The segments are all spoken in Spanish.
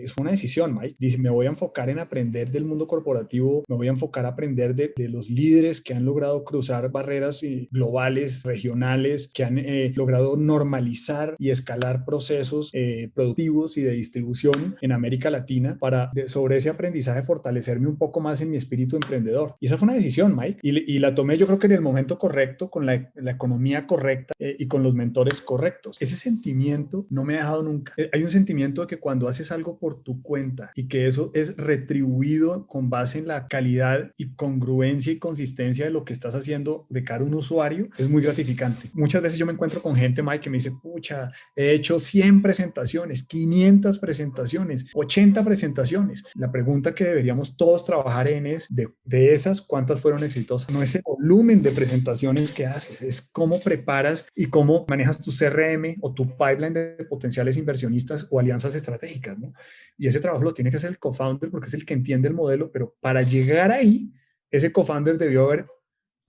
fue una decisión, Mike. Dice, me voy a enfocar en aprender del mundo corporativo, me voy a enfocar a aprender de los líderes que han logrado cruzar barreras globales, regionales, que han logrado normalizar y escalar procesos productivos y de distribución en América Latina para sobre ese aprendizaje fortalecerme un poco más en mi espíritu emprendedor. Y esa fue una decisión, Mike, y la tomé yo creo que en el momento correcto, con la economía correcta y con los mentores correctos. Ese sentimiento no me ha dejado nunca. Hay un sentimiento de que cuando haces algo por tu cuenta y que eso es retribuido con base en la calidad y congruencia y consistencia de lo que estás haciendo de cara a un usuario, es muy gratificante. Muchas veces yo me encuentro con gente, Mike, que me dice, pucha, he hecho 100 presentaciones, 500 presentaciones, 80 presentaciones. La pregunta que deberíamos todos trabajar en es, de esas, ¿cuántas fueron exitosas? No es el volumen de presentaciones que haces, es cómo preparas y cómo manejas tu CRM o tu pipeline de potenciales inversionistas o alianzas estratégicas, ¿no? Y ese trabajo lo tiene que hacer el co-founder porque es el que entiende el modelo, pero para llegar ahí, ese co-founder debió haber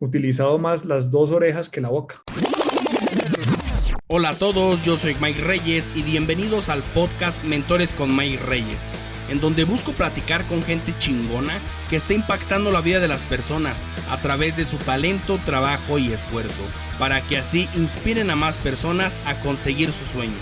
utilizado más las dos orejas que la boca. Hola a todos, yo soy Mike Reyes y bienvenidos al podcast Mentores con Mike Reyes, en donde busco platicar con gente chingona que está impactando la vida de las personas a través de su talento, trabajo y esfuerzo, para que así inspiren a más personas a conseguir su sueño.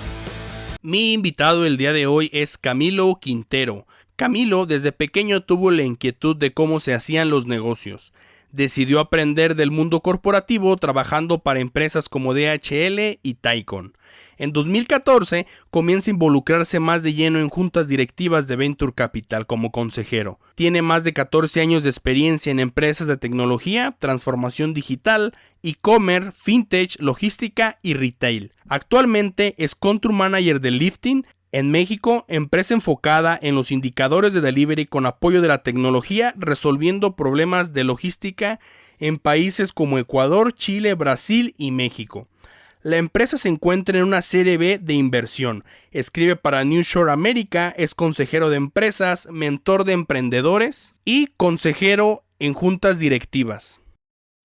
Mi invitado el día de hoy es Camilo Quintero. Camilo desde pequeño tuvo la inquietud de cómo se hacían los negocios. Decidió aprender del mundo corporativo trabajando para empresas como DHL y Tycon. En 2014 comienza a involucrarse más de lleno en juntas directivas de Venture Capital como consejero. Tiene más de 14 años de experiencia en empresas de tecnología, transformación digital, e-commerce, fintech, logística y retail. Actualmente es country manager de Lifting en México, empresa enfocada en los indicadores de delivery con apoyo de la tecnología, resolviendo problemas de logística en países como Ecuador, Chile, Brasil y México. La empresa se encuentra en una serie B de inversión. Escribe para New Shore América, es consejero de empresas, mentor de emprendedores y consejero en juntas directivas.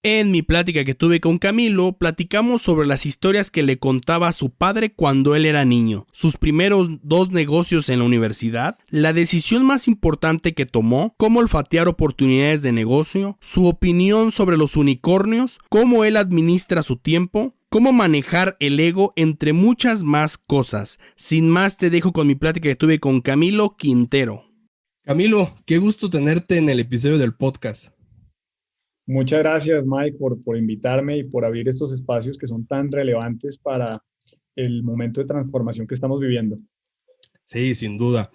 En mi plática que tuve con Camilo, platicamos sobre las historias que le contaba a su padre cuando él era niño, sus primeros 2 negocios en la universidad, la decisión más importante que tomó, cómo olfatear oportunidades de negocio, su opinión sobre los unicornios, cómo él administra su tiempo, cómo manejar el ego, entre muchas más cosas. Sin más, te dejo con mi plática que tuve con Camilo Quintero. Camilo, qué gusto tenerte en el episodio del podcast. Muchas gracias, Mike, por invitarme y por abrir estos espacios que son tan relevantes para el momento de transformación que estamos viviendo. Sí, sin duda.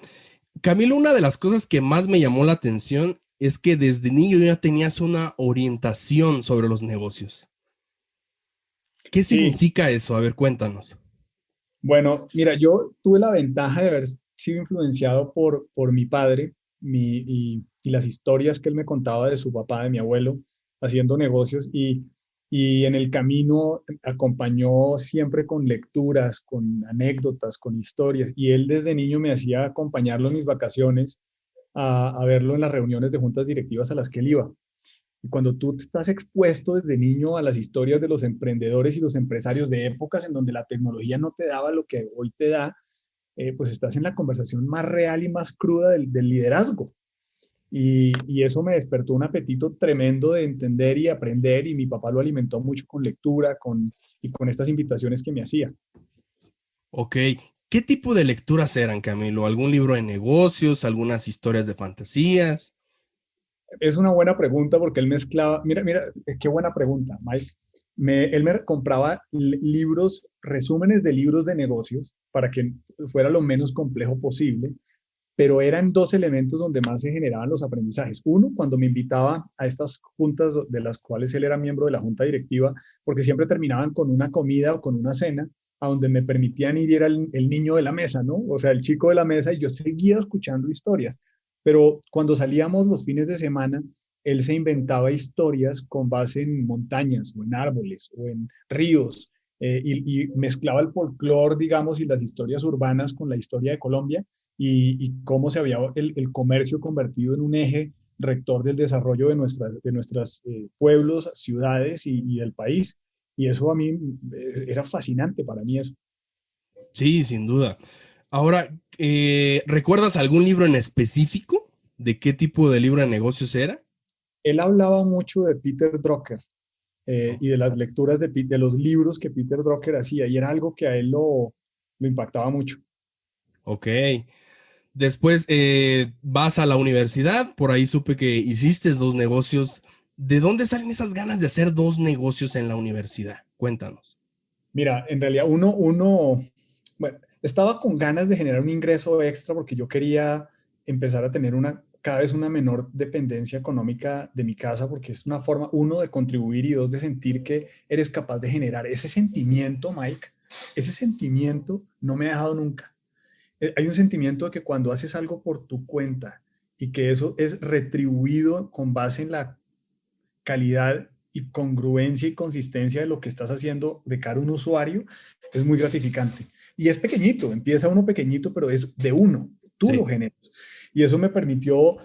Camilo, una de las cosas que más me llamó la atención es que desde niño ya tenías una orientación sobre los negocios. ¿Qué significa eso? A ver, cuéntanos. Bueno, mira, yo tuve la ventaja de haber sido influenciado por mi padre y las historias que él me contaba de su papá, de mi abuelo, haciendo negocios y en el camino acompañó siempre con lecturas, con anécdotas, con historias. Y él desde niño me hacía acompañarlo en mis vacaciones a verlo en las reuniones de juntas directivas a las que él iba. Y cuando tú estás expuesto desde niño a las historias de los emprendedores y los empresarios de épocas en donde la tecnología no te daba lo que hoy te da, pues estás en la conversación más real y más cruda del liderazgo. Y eso me despertó un apetito tremendo de entender y aprender, y mi papá lo alimentó mucho con lectura y con estas invitaciones que me hacía. Ok, ¿qué tipo de lecturas eran, Camilo? ¿Algún libro de negocios? ¿Algunas historias de fantasías? Es una buena pregunta porque él mezclaba, mira, qué buena pregunta, Mike. Él me compraba libros, resúmenes de libros de negocios para que fuera lo menos complejo posible, pero eran 2 elementos donde más se generaban los aprendizajes. Uno, cuando me invitaba a estas juntas de las cuales él era miembro de la junta directiva, porque siempre terminaban con una comida o con una cena, a donde me permitían ir y era el niño de la mesa, ¿no? O sea, el chico de la mesa, y yo seguía escuchando historias. Pero cuando salíamos los fines de semana, él se inventaba historias con base en montañas o en árboles o en ríos, y mezclaba el folclore, digamos, y las historias urbanas con la historia de Colombia y cómo se había el comercio convertido en un eje rector del desarrollo de nuestras pueblos, ciudades y del país. Y eso a mí era fascinante para mí eso. Sí, sin duda. Ahora, ¿recuerdas algún libro en específico? ¿De qué tipo de libro de negocios era? Él hablaba mucho de Peter Drucker Oh, y de las lecturas de los libros que Peter Drucker hacía, y era algo que a él lo impactaba mucho. ok. Después vas a la universidad, por ahí supe que hiciste dos negocios. ¿De dónde salen esas ganas de hacer dos negocios en la universidad? Cuéntanos. Mira, en realidad bueno, estaba con ganas de generar un ingreso extra porque yo quería empezar a tener cada vez una menor dependencia económica de mi casa, porque es una forma, uno, de contribuir y dos, de sentir que eres capaz de generar ese sentimiento, Mike. Ese sentimiento no me ha dejado nunca. Hay un sentimiento de que cuando haces algo por tu cuenta y que eso es retribuido con base en la calidad y congruencia y consistencia de lo que estás haciendo de cara a un usuario, es muy gratificante. Y es pequeñito, empieza uno pequeñito, pero es de uno, tú lo Sí. generas. Y eso me permitió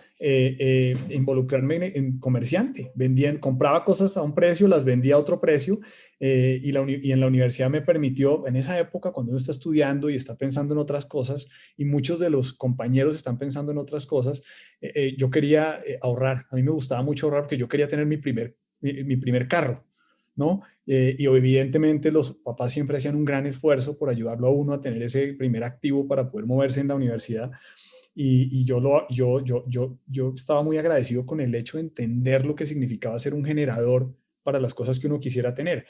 involucrarme en comerciante. Compraba cosas a un precio, las vendía a otro precio, y en la universidad me permitió, en esa época, cuando uno está estudiando y está pensando en otras cosas, y muchos de los compañeros están pensando en otras cosas, yo quería ahorrar. A mí me gustaba mucho ahorrar porque yo quería tener mi primer carro, ¿no? Y evidentemente los papás siempre hacían un gran esfuerzo por ayudarlo a uno a tener ese primer activo para poder moverse en la universidad. Y yo estaba muy agradecido con el hecho de entender lo que significaba ser un generador para las cosas que uno quisiera tener.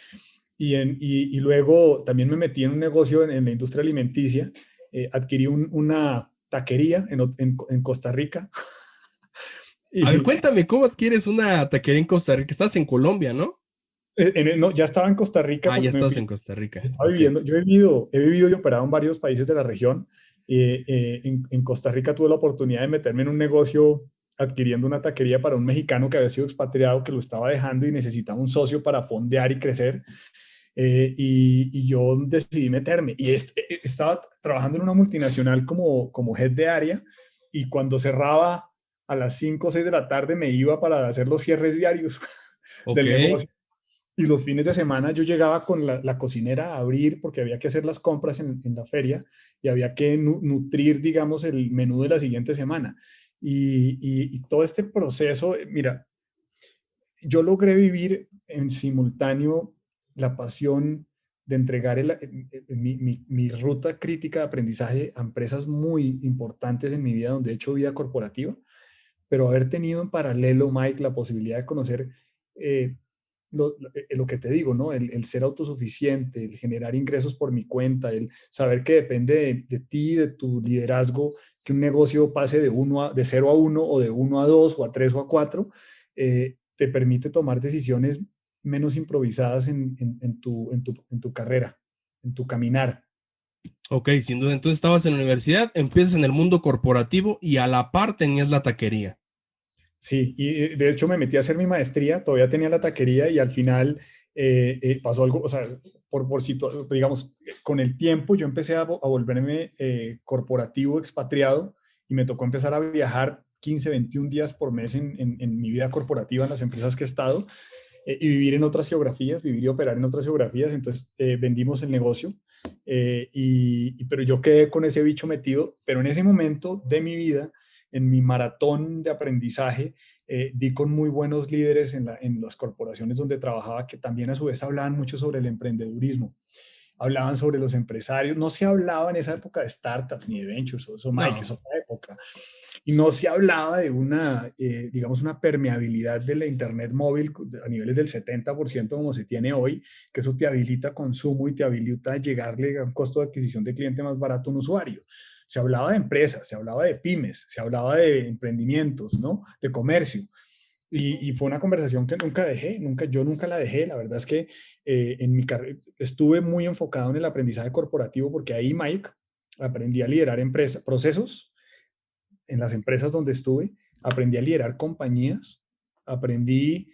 Y luego también me metí en un negocio en la industria alimenticia. Adquirí una taquería en Costa Rica. A ver, Y cuéntame, ¿cómo adquieres una taquería en Costa Rica? Estás en Colombia, ¿no? no, ya estaba en Costa Rica Ah, ya porque estás en Costa Rica. estaba Ok. viviendo. Yo he vivido y operado en varios países de la región. En Costa Rica tuve la oportunidad de meterme en un negocio adquiriendo una taquería para un mexicano que había sido expatriado, que lo estaba dejando y necesitaba un socio para fondear y crecer. Y yo decidí meterme. Estaba trabajando en una multinacional como head de área, y cuando cerraba a las 5 o 6 de la tarde me iba para hacer los cierres diarios Ok. del negocio. Y los fines de semana yo llegaba con la cocinera a abrir porque había que hacer las compras en la feria y había que nutrir, digamos, el menú de la siguiente semana. Y todo este proceso, mira, yo logré vivir en simultáneo la pasión de entregar mi ruta crítica de aprendizaje a empresas muy importantes en mi vida, donde he hecho vida corporativa, pero haber tenido en paralelo, Mike, la posibilidad de conocer eh, lo que te digo, ¿no? El ser autosuficiente, el generar ingresos por mi cuenta, el saber que depende de ti, de tu liderazgo, que un negocio pase de 0 a 1 o de 1 a 2 o a 3 o a 4, te permite tomar decisiones menos improvisadas en tu carrera, en tu caminar. Ok, sin duda. Entonces estabas en la universidad, empiezas en el mundo corporativo y a la par tenías la taquería. Sí, y de hecho me metí a hacer mi maestría, todavía tenía la taquería y al final pasó algo, o sea, digamos, con el tiempo yo empecé a volverme corporativo, expatriado, y me tocó empezar a viajar 15, 21 días por mes en mi vida corporativa en las empresas que he estado, y vivir en otras geografías, vivir y operar en otras geografías. Entonces vendimos el negocio, pero yo quedé con ese bicho metido, pero en ese momento de mi vida, en mi maratón de aprendizaje, di con muy buenos líderes en las corporaciones donde trabajaba, que también a su vez hablaban mucho sobre el emprendedurismo, hablaban sobre los empresarios. No se hablaba en esa época de startups ni de ventures, eso, Mike, es No. otra época. Y no se hablaba de digamos, una permeabilidad de la Internet móvil a niveles del 70% como se tiene hoy, que eso te habilita consumo y te habilita llegarle a un costo de adquisición de cliente más barato a un usuario. Se hablaba de empresas, se hablaba de pymes, se hablaba de emprendimientos, ¿no? De comercio. Y fue una conversación que nunca dejé, yo nunca la dejé. La verdad es que en mi carrera estuve muy enfocado en el aprendizaje corporativo, porque ahí, Mike, aprendí a liderar procesos en las empresas donde estuve, aprendí a liderar compañías, aprendí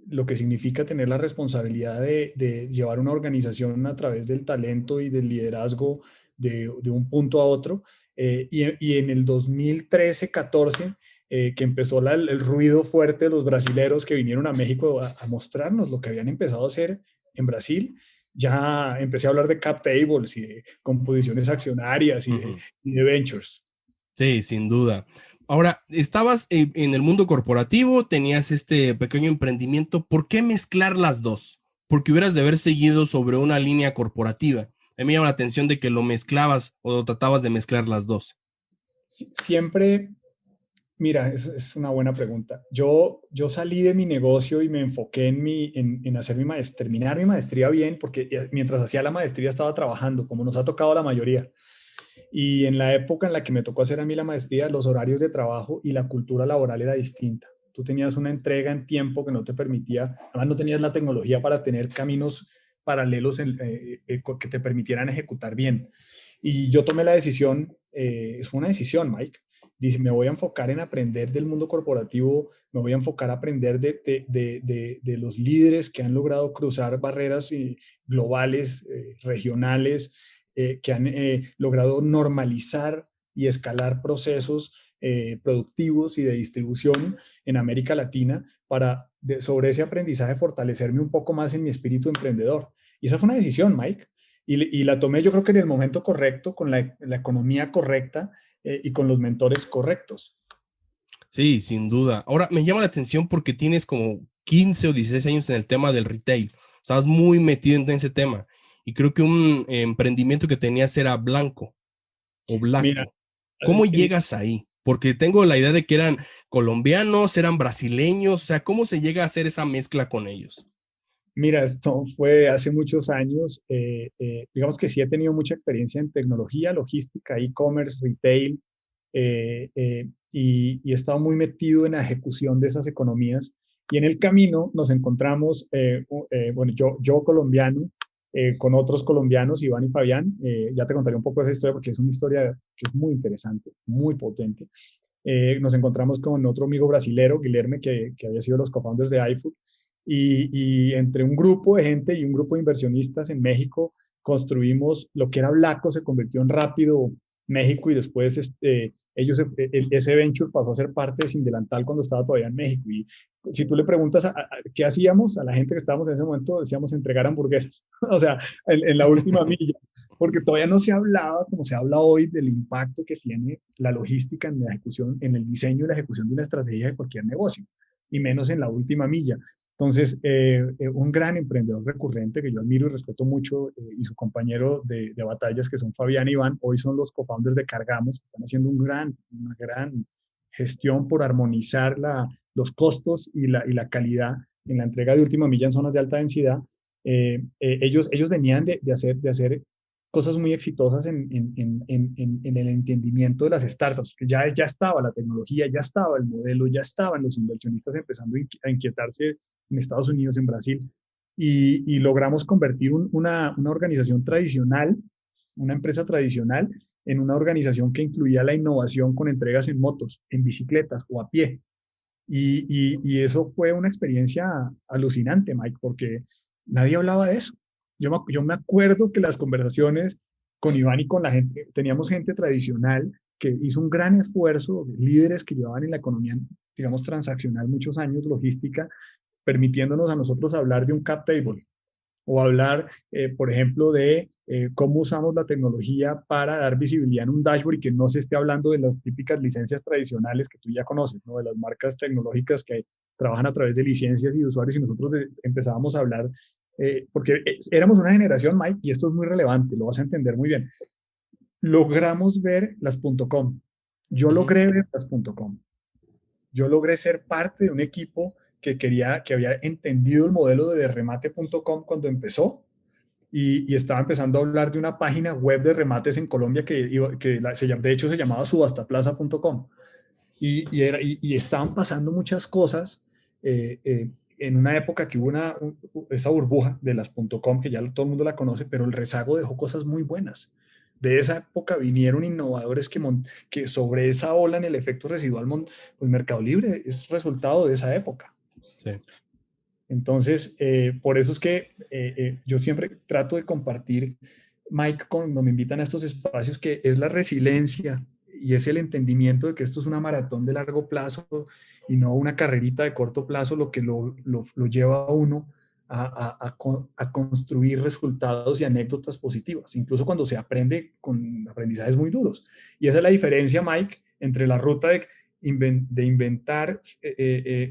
lo que significa tener la responsabilidad de llevar una organización a través del talento y del liderazgo de un punto a otro. Y en el 2013-14, que empezó el ruido fuerte de los brasileros que vinieron a México a mostrarnos lo que habían empezado a hacer en Brasil, ya empecé a hablar de cap tables y de composiciones accionarias y de ventures. Sí, sin duda. Ahora, estabas en el mundo corporativo, tenías este pequeño emprendimiento. ¿Por qué mezclar las dos? Porque hubieras de haber seguido sobre una línea corporativa. A mí me llama la atención de que lo mezclabas o tratabas de mezclar las dos. Siempre, mira, es una buena pregunta. Yo salí de mi negocio y me enfoqué en hacer terminar mi maestría bien, porque mientras hacía la maestría estaba trabajando, como nos ha tocado a la mayoría. Y en la época en la que me tocó hacer a mí la maestría, los horarios de trabajo y la cultura laboral era distinta. Tú tenías una entrega en tiempo que no te permitía, además no tenías la tecnología para tener caminos paralelos que te permitieran ejecutar bien. Y yo tomé la decisión, fue una decisión, Mike. Dice, me voy a enfocar en aprender del mundo corporativo, me voy a enfocar a aprender de los líderes que han logrado cruzar barreras globales, regionales, que han logrado normalizar y escalar procesos productivos y de distribución en América Latina para sobre ese aprendizaje fortalecerme un poco más en mi espíritu emprendedor. Y esa fue una decisión, Mike, y la tomé yo creo que en el momento correcto, con la economía correcta y con los mentores correctos. Sí, sin duda. Ahora, me llama la atención porque tienes como 15 o 16 años en el tema del retail. Estabas muy metido en ese tema. Y creo que un emprendimiento que tenías era Blanco o Blanco. Mira, ¿cómo llegas ahí? Porque tengo la idea de que eran colombianos, eran brasileños, o sea, ¿cómo se llega a hacer esa mezcla con ellos? Mira, esto fue hace muchos años. Digamos que sí he tenido mucha experiencia en tecnología, logística, e-commerce, retail, y he estado muy metido en la ejecución de esas economías. Y en el camino nos encontramos, bueno, yo colombiano, con otros colombianos, Iván y Fabián. Ya te contaré un poco de esa historia porque es una historia que es muy interesante, muy potente. Nos encontramos con otro amigo brasilero, Guilherme, que había sido los co-founders de iFood. Y entre un grupo de gente y un grupo de inversionistas en México construimos lo que era Blaco, se convirtió en Rápido México, y después ese venture pasó a ser parte de Sin Delantal cuando estaba todavía en México. Y si tú le preguntas qué hacíamos a la gente que estábamos en ese momento, decíamos entregar hamburguesas, o sea, en la última milla, porque todavía no se hablaba como se habla hoy del impacto que tiene la logística en la ejecución, en el diseño y la ejecución de una estrategia de cualquier negocio, y menos en la última milla. Entonces, un gran emprendedor recurrente que yo admiro y respeto mucho, y su compañero de batallas, que son Fabián y Iván, hoy son los co-founders de Cargamos, que están haciendo una gran gestión por armonizar los costos y la calidad en la entrega de última milla en zonas de alta densidad. Ellos venían de hacer cosas muy exitosas en el entendimiento de las startups, que ya estaba la tecnología, ya estaba el modelo, ya estaban los inversionistas empezando a inquietarse en Estados Unidos, en Brasil, y logramos convertir una organización tradicional, una empresa tradicional, en una organización que incluía la innovación con entregas en motos, en bicicletas o a pie. Y eso fue una experiencia alucinante, Mike, porque nadie hablaba de eso. Yo me acuerdo que las conversaciones con Iván y con la gente, teníamos gente tradicional que hizo un gran esfuerzo, líderes que llevaban en la economía, digamos, transaccional muchos años, logística, permitiéndonos a nosotros hablar de un cap table o hablar, por ejemplo, de cómo usamos la tecnología para dar visibilidad en un dashboard y que no se esté hablando de las típicas licencias tradicionales que tú ya conoces, ¿no? De las marcas tecnológicas que trabajan a través de licencias y de usuarios, y nosotros empezábamos a hablar, porque éramos una generación, Mike, y esto es muy relevante, lo vas a entender muy bien. Logramos ver las .com. Yo logré ver las .com. Yo logré ser parte de un equipo que había entendido el modelo de remate.com cuando empezó, y estaba empezando a hablar de una página web de remates en Colombia de hecho se llamaba subastaplaza.com, y estaban pasando muchas cosas en una época que hubo esa burbuja de las .com, que ya todo el mundo la conoce, pero el rezago dejó cosas muy buenas. De esa época vinieron innovadores que sobre esa ola, en el efecto residual, pues Mercado Libre es resultado de esa época. Sí. Entonces, por eso es que yo siempre trato de compartir, Mike, cuando me invitan a estos espacios, que es la resiliencia y es el entendimiento de que esto es una maratón de largo plazo y no una carrerita de corto plazo, lo que lo lleva a uno a construir resultados y anécdotas positivas, incluso cuando se aprende con aprendizajes muy duros. Y esa es la diferencia, Mike, entre la ruta de inventar,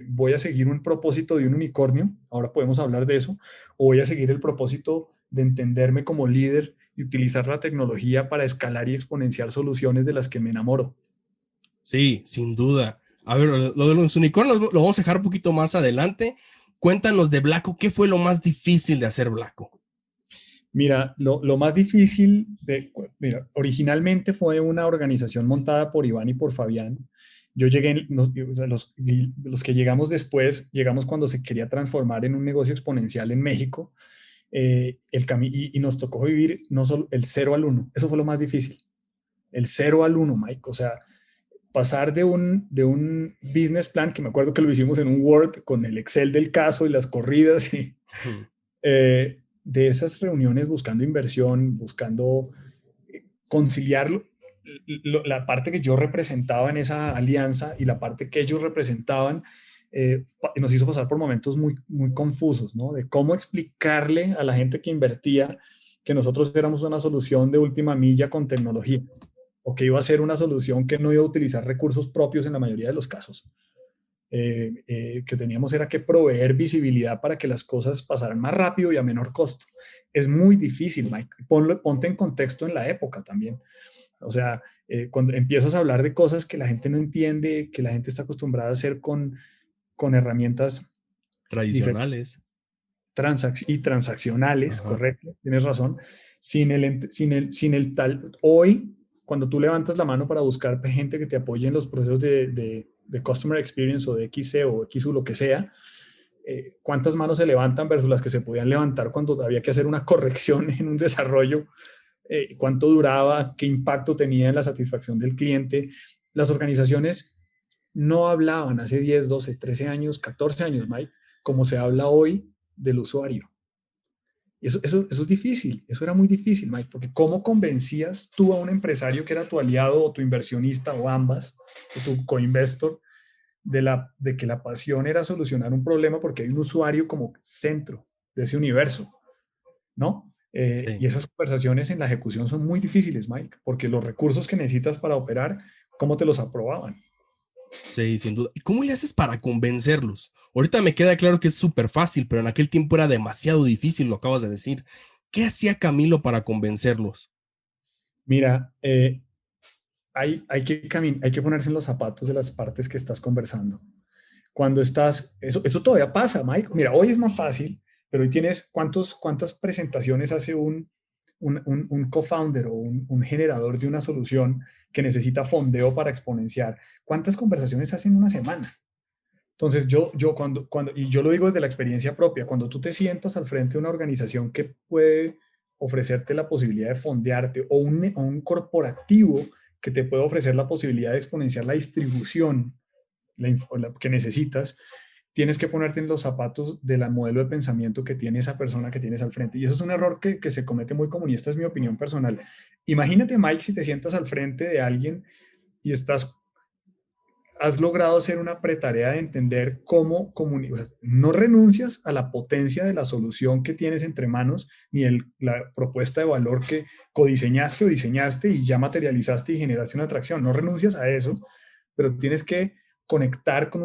voy a seguir un propósito de un unicornio, ahora podemos hablar de eso, o voy a seguir el propósito de entenderme como líder y utilizar la tecnología para escalar y exponenciar soluciones de las que me enamoro. Sí, sin duda. A ver, lo de los unicornios lo vamos a dejar un poquito más adelante. Cuéntanos de Blacko, ¿qué fue lo más difícil de hacer Blacko? Mira, lo más difícil, originalmente fue una organización montada por Iván y por Fabián. Yo llegué, o sea, los que llegamos después, llegamos cuando se quería transformar en un negocio exponencial en México, y nos tocó vivir no solo el 0 al 1, eso fue lo más difícil, el 0 al 1, Mike, o sea, pasar de un business plan, que me acuerdo que lo hicimos en un Word con el Excel del caso y las corridas, de esas reuniones buscando inversión, buscando conciliar la parte que yo representaba en esa alianza y la parte que ellos representaban, nos hizo pasar por momentos muy, muy confusos, ¿no? De cómo explicarle a la gente que invertía que nosotros éramos una solución de última milla con tecnología, o que iba a ser una solución que no iba a utilizar recursos propios en la mayoría de los casos. Que teníamos era que proveer visibilidad para que las cosas pasaran más rápido y a menor costo. Es muy difícil, Mike. Ponte en contexto en la época también. O sea, cuando empiezas a hablar de cosas que la gente no entiende, que la gente está acostumbrada a hacer con herramientas tradicionales y transaccionales, correcto, tienes razón, sin el tal, hoy, cuando tú levantas la mano para buscar gente que te apoye en los procesos de Customer Experience o de XC o XU, lo que sea, ¿cuántas manos se levantan versus las que se podían levantar cuando había que hacer una corrección en un desarrollo? ¿Cuánto duraba? ¿Qué impacto tenía en la satisfacción del cliente? Las organizaciones no hablaban hace 10, 12, 13 años, 14 años, Mike, como se habla hoy del usuario. Y eso es difícil, eso era muy difícil, Mike, porque ¿cómo convencías tú a un empresario que era tu aliado o tu inversionista o ambas, o tu co-investor, de que la pasión era solucionar un problema porque hay un usuario como centro de ese universo, ¿no? Sí. Y esas conversaciones en la ejecución son muy difíciles, Mike, porque los recursos que necesitas para operar, ¿cómo te los aprobaban? Sí, sin duda. ¿Y cómo le haces para convencerlos? Ahorita me queda claro que es súper fácil, pero en aquel tiempo era demasiado difícil, lo acabas de decir. ¿Qué hacía Camilo para convencerlos? Mira, hay que ponerse en los zapatos de las partes que estás conversando. Cuando estás, eso todavía pasa, Mike. Mira, hoy es más fácil, pero hoy tienes cuántas presentaciones hace un co-founder o un generador de una solución que necesita fondeo para exponenciar. ¿Cuántas conversaciones hacen una semana? Entonces, y yo lo digo desde la experiencia propia, cuando tú te sientas al frente de una organización que puede ofrecerte la posibilidad de fondearte o un corporativo que te puede ofrecer la posibilidad de exponenciar la distribución que necesitas, tienes que ponerte en los zapatos del modelo de pensamiento que tiene esa persona que tienes al frente. Y eso es un error que se comete muy común, y esta es mi opinión personal. Imagínate, Mike, si te sientas al frente de alguien y has logrado hacer una pretarea de entender cómo comunicar. No renuncias a la potencia de la solución que tienes entre manos, ni la propuesta de valor que codiseñaste o diseñaste y ya materializaste y generaste una atracción. No renuncias a eso, pero tienes que conectar con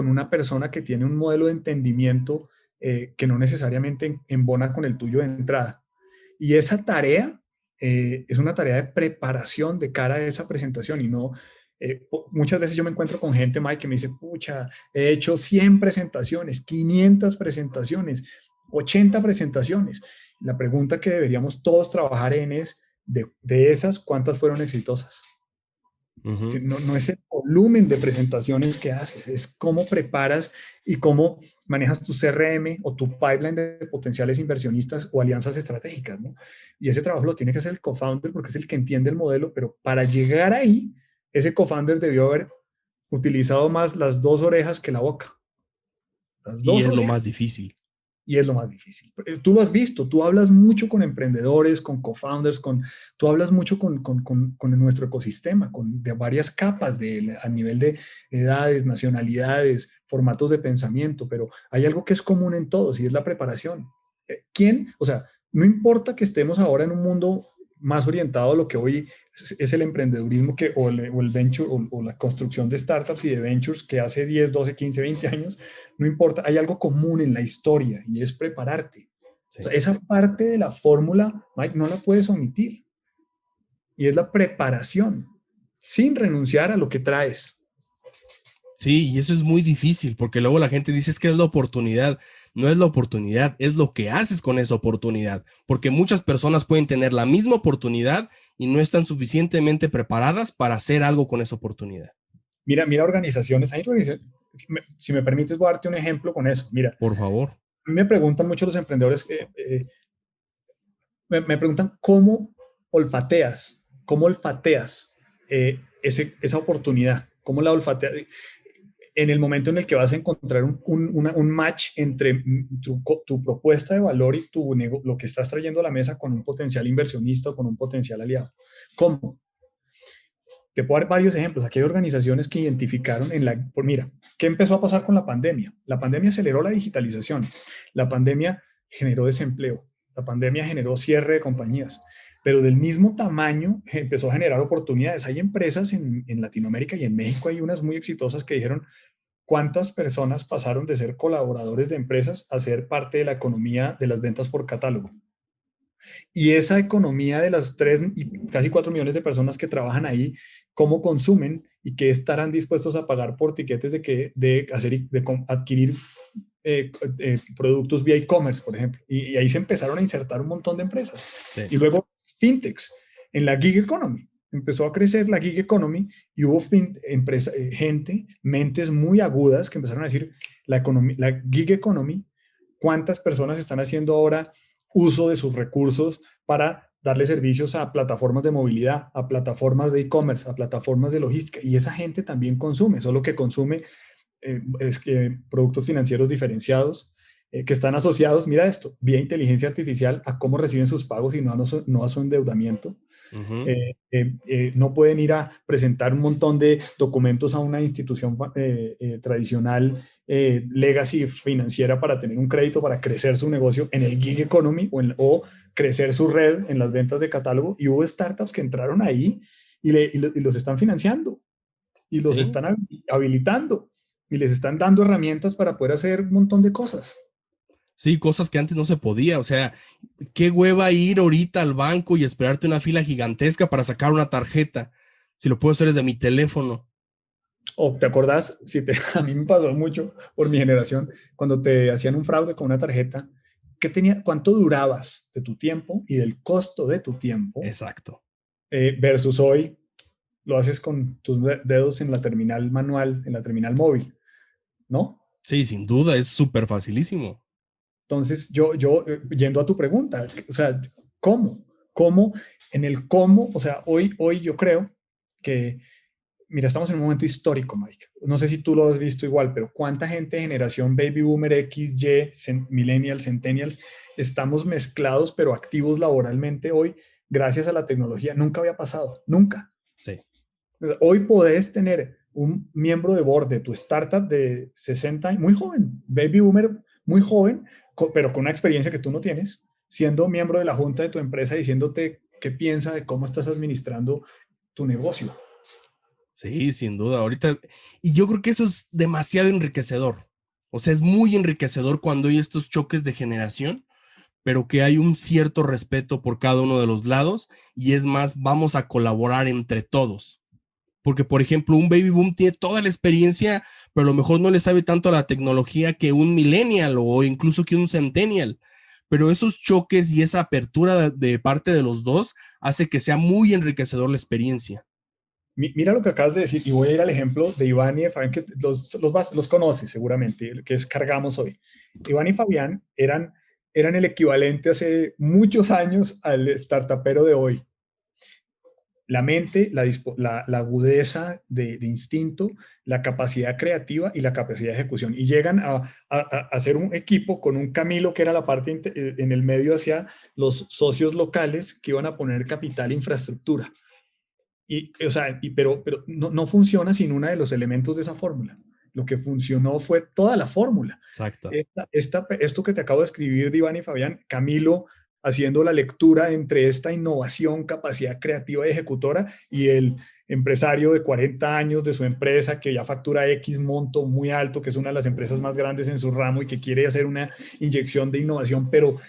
una persona que tiene un modelo de entendimiento que no necesariamente embona con el tuyo de entrada. Y esa tarea es una tarea de preparación de cara a esa presentación y no... muchas veces yo me encuentro con gente, Mike, que me dice, pucha, he hecho 100 presentaciones, 500 presentaciones, 80 presentaciones. La pregunta que deberíamos todos trabajar en es, de esas, ¿cuántas fueron exitosas? Uh-huh. No es el volumen de presentaciones que haces, es cómo preparas y cómo manejas tu CRM o tu pipeline de potenciales inversionistas o alianzas estratégicas, ¿no? Y ese trabajo lo tiene que hacer el co-founder porque es el que entiende el modelo, pero para llegar ahí, ese co-founder debió haber utilizado más las 2 orejas que la boca. Y es lo más difícil. y es lo más difícil. Tú lo has visto, tú hablas mucho con emprendedores, con co-founders, tú hablas mucho con nuestro ecosistema, de varias capas a nivel de edades, nacionalidades, formatos de pensamiento, pero hay algo que es común en todos y es la preparación. O sea, no importa que estemos ahora en un mundo más orientado a lo que hoy es el emprendedurismo o el venture o la construcción de startups y de ventures que hace 10, 12, 15, 20 años, no importa, hay algo común en la historia y es prepararte. Sí. O sea, esa parte de la fórmula, Mike, no la puedes omitir. Y es la preparación, sin renunciar a lo que traes. Sí, y eso es muy difícil, porque luego la gente dice es que es la oportunidad. No es la oportunidad, es lo que haces con esa oportunidad, porque muchas personas pueden tener la misma oportunidad y no están suficientemente preparadas para hacer algo con esa oportunidad. Mira organizaciones, si me permites, voy a darte un ejemplo con eso. Mira, por favor. A mí me preguntan mucho los emprendedores, me preguntan cómo olfateas esa oportunidad, cómo la olfateas en el momento en el que vas a encontrar un match entre tu propuesta de valor y lo que estás trayendo a la mesa con un potencial inversionista o con un potencial aliado. ¿Cómo? Te puedo dar varios ejemplos. Aquí hay organizaciones que identificaron mira, ¿qué empezó a pasar con la pandemia? La pandemia aceleró la digitalización. La pandemia generó desempleo. La pandemia generó cierre de compañías. Pero del mismo tamaño empezó a generar oportunidades. Hay empresas en Latinoamérica y en México hay unas muy exitosas que dijeron cuántas personas pasaron de ser colaboradores de empresas a ser parte de la economía de las ventas por catálogo. Y esa economía de las 3 y casi 4 millones de personas que trabajan ahí, cómo consumen y qué estarán dispuestos a pagar por tiquetes de adquirir productos vía e-commerce, por ejemplo. Y ahí se empezaron a insertar un montón de empresas. Sí. Y luego fintechs en la gig economy. Empezó a crecer la gig economy y hubo mentes muy agudas que empezaron a decir la gig economy, ¿cuántas personas están haciendo ahora uso de sus recursos para darle servicios a plataformas de movilidad, a plataformas de e-commerce, a plataformas de logística? Y esa gente también consume, solo que consume productos financieros diferenciados que están asociados, mira esto, vía inteligencia artificial a cómo reciben sus pagos y no a su endeudamiento. Uh-huh. No pueden ir a presentar un montón de documentos a una institución tradicional, legacy financiera para tener un crédito para crecer su negocio en el gig economy o crecer su red en las ventas de catálogo. Y hubo startups que entraron ahí y los están financiando y los están habilitando y les están dando herramientas para poder hacer un montón de cosas. Sí, cosas que antes no se podía. O sea, qué hueva ir ahorita al banco y esperarte una fila gigantesca para sacar una tarjeta, si lo puedo hacer desde mi teléfono. O te acordás, a mí me pasó mucho por mi generación, cuando te hacían un fraude con una tarjeta, ¿cuánto durabas de tu tiempo y del costo de tu tiempo? Exacto. Versus hoy, lo haces con tus dedos en la terminal manual, en la terminal móvil, ¿no? Sí, sin duda, es súper facilísimo. Entonces, yo yendo a tu pregunta, o sea, ¿cómo? ¿Cómo? En el cómo, o sea, hoy yo creo que, mira, estamos en un momento histórico, Mike. No sé si tú lo has visto igual, pero ¿cuánta gente de generación Baby Boomer, X, Y, Millennials, Centennials, estamos mezclados pero activos laboralmente hoy gracias a la tecnología? Nunca había pasado, nunca. Sí. Hoy podés tener un miembro de board de tu startup de 60 años, muy joven, Baby Boomer, muy joven, pero con una experiencia que tú no tienes, siendo miembro de la junta de tu empresa, diciéndote qué piensa de cómo estás administrando tu negocio. Sí, sin duda, ahorita, y yo creo que eso es demasiado enriquecedor. O sea, es muy enriquecedor cuando hay estos choques de generación, pero que hay un cierto respeto por cada uno de los lados y es más, vamos a colaborar entre todos. Porque, por ejemplo, un baby boom tiene toda la experiencia, pero a lo mejor no le sabe tanto a la tecnología que un millennial o incluso que un centennial. Pero esos choques y esa apertura de parte de los dos hace que sea muy enriquecedor la experiencia. Mira lo que acabas de decir, y voy a ir al ejemplo de Iván y de Fabián, que los conoces seguramente, que cargamos hoy. Iván y Fabián eran el equivalente hace muchos años al startupero de hoy. la mente, la agudeza de instinto, la capacidad creativa y la capacidad de ejecución. Y llegan a hacer un equipo con un Camilo, que era la parte en el medio hacia los socios locales que iban a poner capital e infraestructura. O sea, pero no funciona sin uno de los elementos de esa fórmula. Lo que funcionó fue toda la fórmula. Exacto. Esto que te acabo de escribir de Iván y Fabián, Camilo haciendo la lectura entre esta innovación, capacidad creativa y ejecutora, y el empresario de 40 años de su empresa que ya factura X monto muy alto, que es una de las empresas más grandes en su ramo y que quiere hacer una inyección de innovación, pero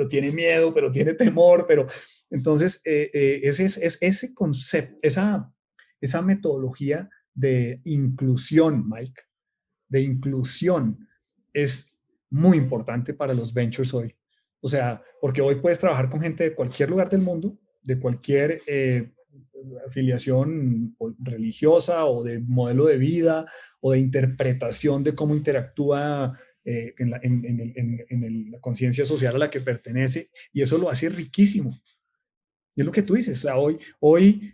tiene miedo, pero tiene temor, pero entonces ese concepto, esa metodología de inclusión, Mike, de inclusión es muy importante para los ventures hoy. O sea, porque hoy puedes trabajar con gente de cualquier lugar del mundo, de cualquier afiliación religiosa o de modelo de vida o de interpretación de cómo interactúa en la conciencia social a la que pertenece, y eso lo hace riquísimo. Y es lo que tú dices, o sea, hoy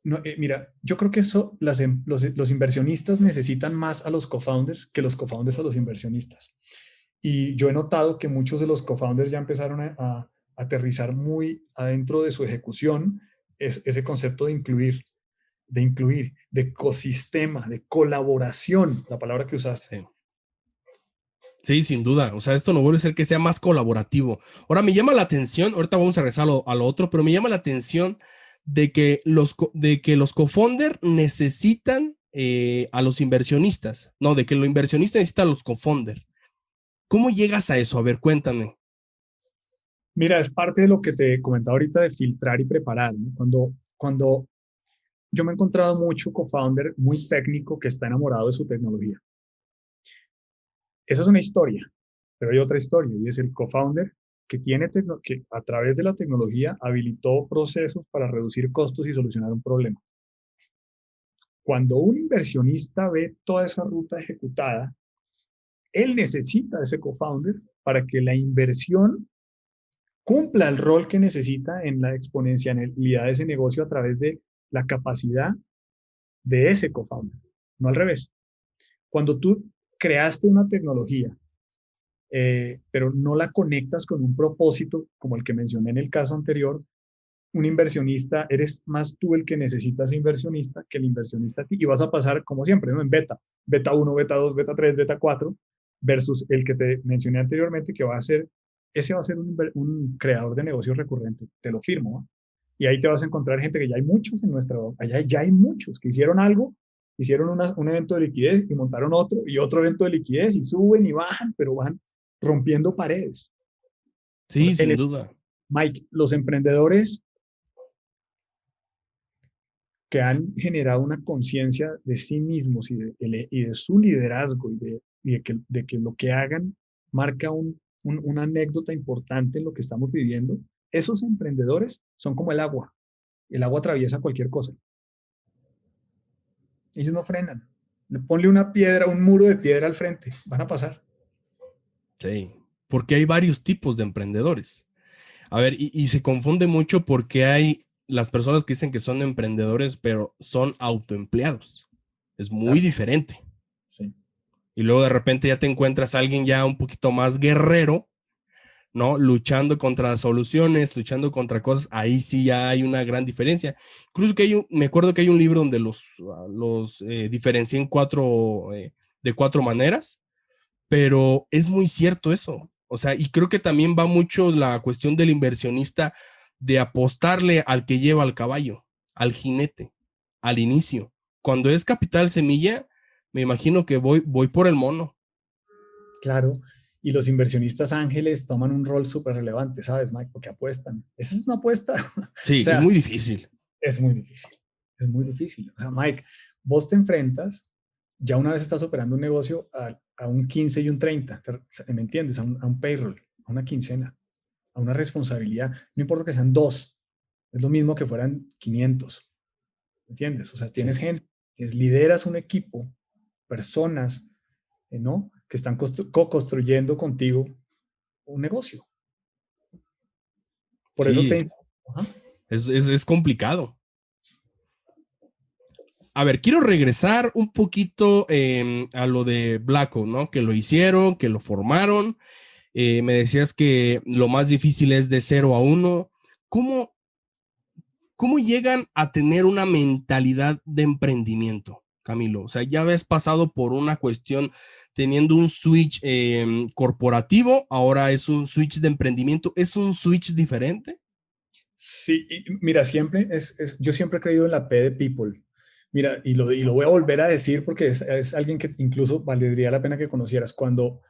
no, mira, yo creo que eso los inversionistas necesitan más a los co-founders que los co-founders a los inversionistas. Y yo he notado que muchos de los co-founders ya empezaron a aterrizar muy adentro de su ejecución ese concepto de incluir, de ecosistema, de colaboración, la palabra que usaste. Sí. Sí, sin duda. O sea, esto no vuelve a ser que sea más colaborativo. Ahora me llama la atención, ahorita vamos a regresar a lo otro, pero me llama la atención de que los co-founders necesitan a los inversionistas. No, de que los inversionistas necesitan a los co-founders. ¿Cómo llegas a eso? A ver, cuéntame. Mira, es parte de lo que te comentaba ahorita de filtrar y preparar, ¿no? Cuando yo me he encontrado mucho co-founder muy técnico que está enamorado de su tecnología. Esa es una historia, pero hay otra historia, y es el co-founder que a través de la tecnología habilitó procesos para reducir costos y solucionar un problema. Cuando un inversionista ve toda esa ruta ejecutada, él necesita a ese co-founder para que la inversión cumpla el rol que necesita en la exponencialidad de ese negocio a través de la capacidad de ese co-founder, no al revés. Cuando tú creaste una tecnología, pero no la conectas con un propósito, como el que mencioné en el caso anterior, un inversionista, eres más tú el que necesitas inversionista que el inversionista a ti, y vas a pasar, como siempre, ¿no? En beta 1, beta 2, beta 3, beta 4, versus el que te mencioné anteriormente, que ese va a ser un creador de negocios recurrente, te lo firmo, ¿no? Y ahí te vas a encontrar gente que ya hay muchos allá ya hay muchos que hicieron algo, hicieron un evento de liquidez y montaron otro y otro evento de liquidez y suben y bajan, pero van rompiendo paredes. Sí, sin duda. Mike, los emprendedores que han generado una conciencia de sí mismos y de su liderazgo y de que lo que hagan marca una anécdota importante en lo que estamos viviendo, esos emprendedores son como el agua. El agua atraviesa cualquier cosa. Ellos no frenan. Ponle una piedra, un muro de piedra al frente, van a pasar. Sí, porque hay varios tipos de emprendedores. A ver, y se confunde mucho porque hay las personas que dicen que son emprendedores, pero son autoempleados. Es muy diferente. Sí. Y luego de repente ya te encuentras a alguien ya un poquito más guerrero, ¿no? Luchando contra soluciones, luchando contra cosas. Ahí sí ya hay una gran diferencia. Incluso me acuerdo que hay un libro donde los diferencié en de cuatro maneras, pero es muy cierto eso. O sea, y creo que también va mucho la cuestión del inversionista de apostarle al que lleva al caballo, al jinete, al inicio. Cuando es capital semilla, me imagino que voy por el mono. Claro, y los inversionistas ángeles toman un rol súper relevante, ¿sabes, Mike? Porque apuestan. Esa es una apuesta. Sí, O sea, es muy difícil. Es muy difícil. Es muy difícil. O sea, Mike, vos te enfrentas, ya una vez estás operando un negocio a un 15 y un 30, ¿me entiendes? A un payroll, a una quincena, a una responsabilidad. No importa que sean dos, es lo mismo que fueran 500, ¿me entiendes? O sea, tienes gente, lideras un equipo, personas, ¿no? Que están co-construyendo contigo un negocio. Por eso es complicado. A ver, quiero regresar un poquito a lo de Black Oak, ¿no? Que lo hicieron, que lo formaron. Me decías que lo más difícil es de 0 a 1. ¿Cómo, cómo llegan a tener una mentalidad de emprendimiento, Camilo? O sea, ya habías pasado por una cuestión teniendo un switch corporativo, ahora es un switch de emprendimiento. ¿Es un switch diferente? Sí, mira, yo siempre he creído en la P de People. Mira, y lo voy a volver a decir porque es alguien que incluso valdría la pena que conocieras. Cuando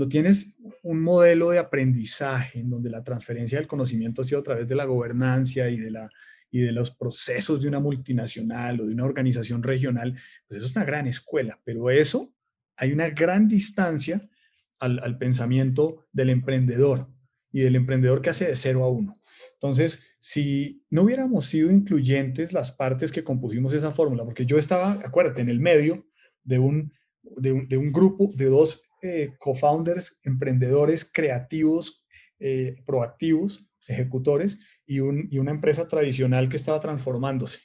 tienes un modelo de aprendizaje en donde la transferencia del conocimiento ha sido a través de la gobernanza y de los procesos de una multinacional o de una organización regional, pues eso es una gran escuela, pero eso hay una gran distancia al pensamiento del emprendedor y del emprendedor que hace de 0 a 1. Entonces, si no hubiéramos sido incluyentes las partes que compusimos esa fórmula, porque yo estaba, acuérdate, en el medio de un grupo de dos co-founders, emprendedores creativos, proactivos, ejecutores, y una empresa tradicional que estaba transformándose,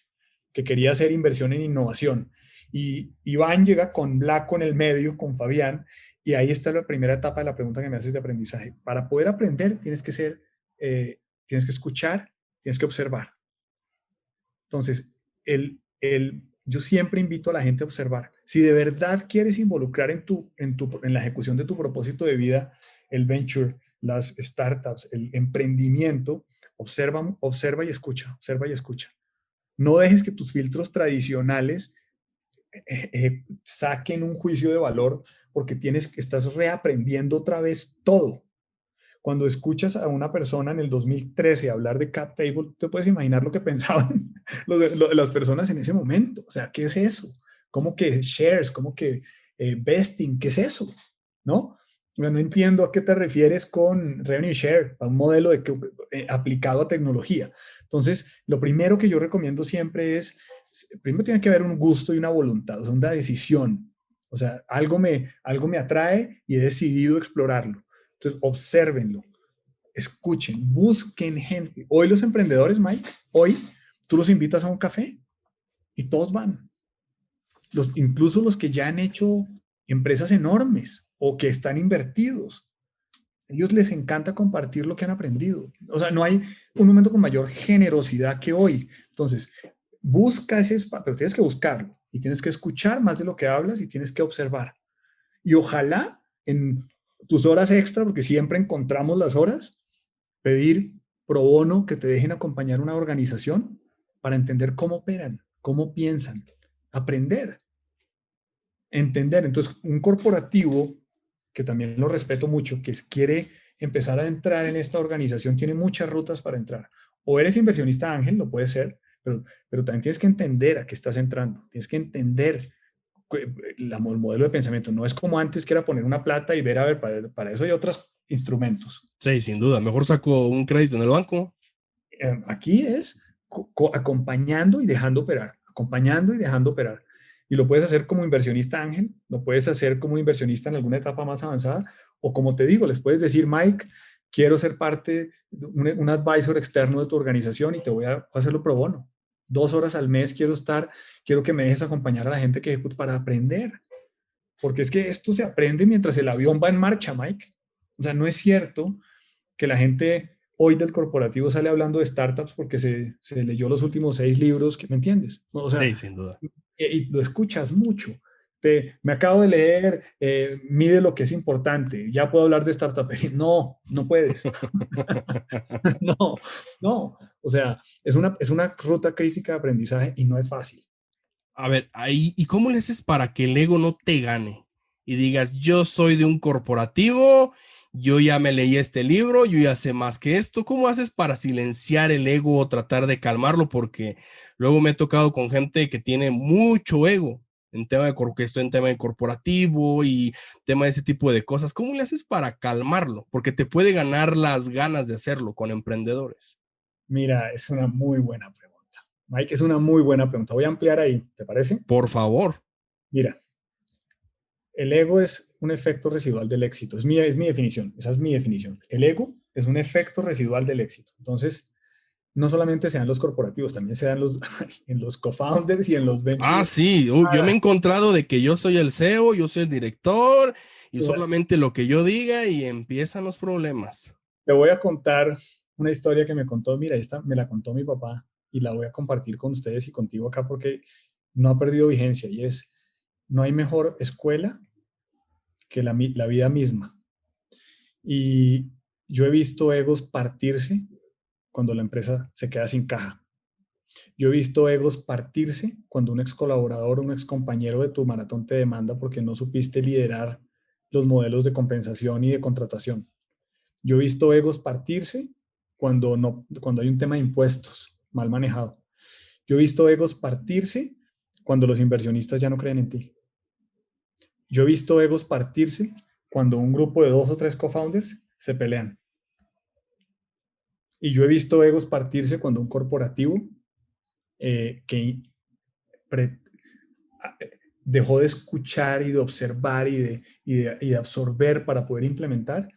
que quería hacer inversión en innovación. Y Iván llega con Blanco en el medio, con Fabián, y ahí está la primera etapa de la pregunta que me haces de aprendizaje. Para poder aprender tienes que escuchar, tienes que observar. Entonces, yo siempre invito a la gente a observar. Si de verdad quieres involucrar en la ejecución de tu propósito de vida, el venture, las startups, el emprendimiento, observa y escucha, observa y escucha. No dejes que tus filtros tradicionales saquen un juicio de valor porque estás reaprendiendo otra vez todo. Cuando escuchas a una persona en el 2013 hablar de cap table, te puedes imaginar lo que pensaban las personas en ese momento. O sea, ¿qué es eso? ¿Cómo que shares? ¿Cómo que vesting? ¿Qué es eso? ¿No? No entiendo a qué te refieres con revenue share, a un modelo aplicado a tecnología. Entonces, lo primero que yo recomiendo siempre es, primero tiene que haber un gusto y una voluntad, o sea, una decisión. O sea, algo me atrae y he decidido explorarlo. Entonces, obsérvenlo, escuchen, busquen gente. Hoy los emprendedores, Mike, hoy tú los invitas a un café y todos van. Incluso los que ya han hecho empresas enormes o que están invertidos. A ellos les encanta compartir lo que han aprendido. O sea, no hay un momento con mayor generosidad que hoy. Entonces, busca ese espacio, pero tienes que buscarlo y tienes que escuchar más de lo que hablas y tienes que observar. Y ojalá en tus horas extra, porque siempre encontramos las horas, pedir pro bono que te dejen acompañar una organización para entender cómo operan, cómo piensan, aprender, entender. Entonces, un corporativo, que también lo respeto mucho, que quiere empezar a entrar en esta organización, tiene muchas rutas para entrar. O eres inversionista ángel, lo puede ser, pero también tienes que entender a qué estás entrando, tienes que entender el modelo de pensamiento. No es como antes que era poner una plata y ver, a ver, para eso hay otros instrumentos. Sí, sin duda. Mejor saco un crédito en el banco. Aquí es acompañando y dejando operar, acompañando y dejando operar. Y lo puedes hacer como inversionista ángel, lo puedes hacer como inversionista en alguna etapa más avanzada, o como te digo, les puedes decir, Mike, quiero ser parte, un advisor externo de tu organización y te voy a hacerlo pro bono. 2 horas al mes quiero que me dejes acompañar a la gente que ejecuta para aprender. Porque es que esto se aprende mientras el avión va en marcha, Mike. O sea, no es cierto que la gente hoy del corporativo sale hablando de startups porque se leyó los últimos 6 libros, ¿me entiendes? O sea, sí, sin duda. Y lo escuchas mucho. Me acabo de leer, mide lo que es importante, ya puedo hablar de startup. No, no puedes. No. O sea, es una ruta crítica de aprendizaje y no es fácil. A ver, ahí, ¿y cómo le haces para que el ego no te gane? Y digas, yo soy de un corporativo, yo ya me leí este libro, yo ya sé más que esto. ¿Cómo haces para silenciar el ego o tratar de calmarlo? Porque luego me he tocado con gente que tiene mucho ego que estoy en tema de corporativo y tema de ese tipo de cosas. ¿Cómo le haces para calmarlo? Porque te puede ganar las ganas de hacerlo con emprendedores. Mira, es una muy buena pregunta. Mike, es una muy buena pregunta. Voy a ampliar ahí, ¿te parece? Por favor. Mira, el ego es un efecto residual del éxito. Es mi definición. Esa es mi definición. El ego es un efecto residual del éxito. Entonces, no solamente se dan los corporativos, también se dan en los co-founders y en los ventures. Sí, yo me he encontrado de que yo soy el CEO, yo soy el director y solamente lo que yo diga y empiezan los problemas. Te voy a contar una historia que me contó, mira, esta me la contó mi papá y la voy a compartir con ustedes y contigo acá porque no ha perdido vigencia y es, no hay mejor escuela que la vida misma. Y yo he visto egos partirse cuando la empresa se queda sin caja. Yo he visto egos partirse cuando un ex colaborador, un ex compañero de tu maratón te demanda porque no supiste liderar los modelos de compensación y de contratación. Yo he visto egos partirse cuando hay un tema de impuestos mal manejado. Yo he visto egos partirse cuando los inversionistas ya no creen en ti. Yo he visto egos partirse cuando un grupo de 2 o 3 co-founders se pelean. Y yo he visto egos partirse cuando un corporativo dejó de escuchar y de observar y de absorber para poder implementar,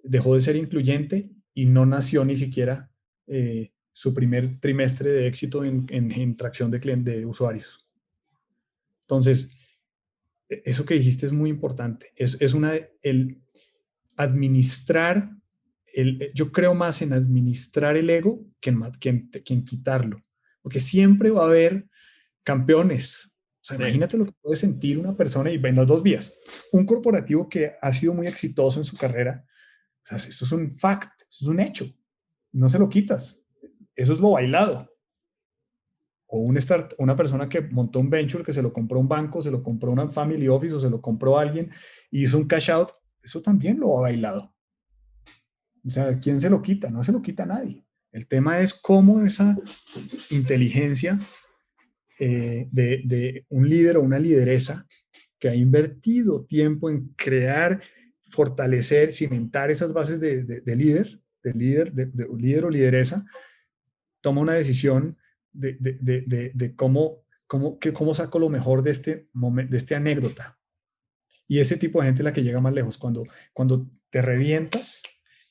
dejó de ser incluyente y no nació ni siquiera su primer trimestre de éxito en tracción de usuarios. Entonces, eso que dijiste es muy importante. Es el administrar, yo creo más en administrar el ego que en quitarlo, porque siempre va a haber campeones. O sea, sí. Imagínate lo que puede sentir una persona y ven las dos vías. Un corporativo que ha sido muy exitoso en su carrera, o sea, eso es un fact, eso es un hecho. No se lo quitas. Eso es lo bailado. O una persona que montó un venture, que se lo compró un banco, se lo compró una family office o se lo compró a alguien y hizo un cash out, eso también lo ha bailado. O sea, ¿quién se lo quita? No se lo quita a nadie. El tema es cómo esa inteligencia de un líder o una lideresa que ha invertido tiempo en crear, fortalecer, cimentar esas bases de líder o lideresa, toma una decisión de cómo saco lo mejor de esta anécdota. Y ese tipo de gente es la que llega más lejos, cuando te revientas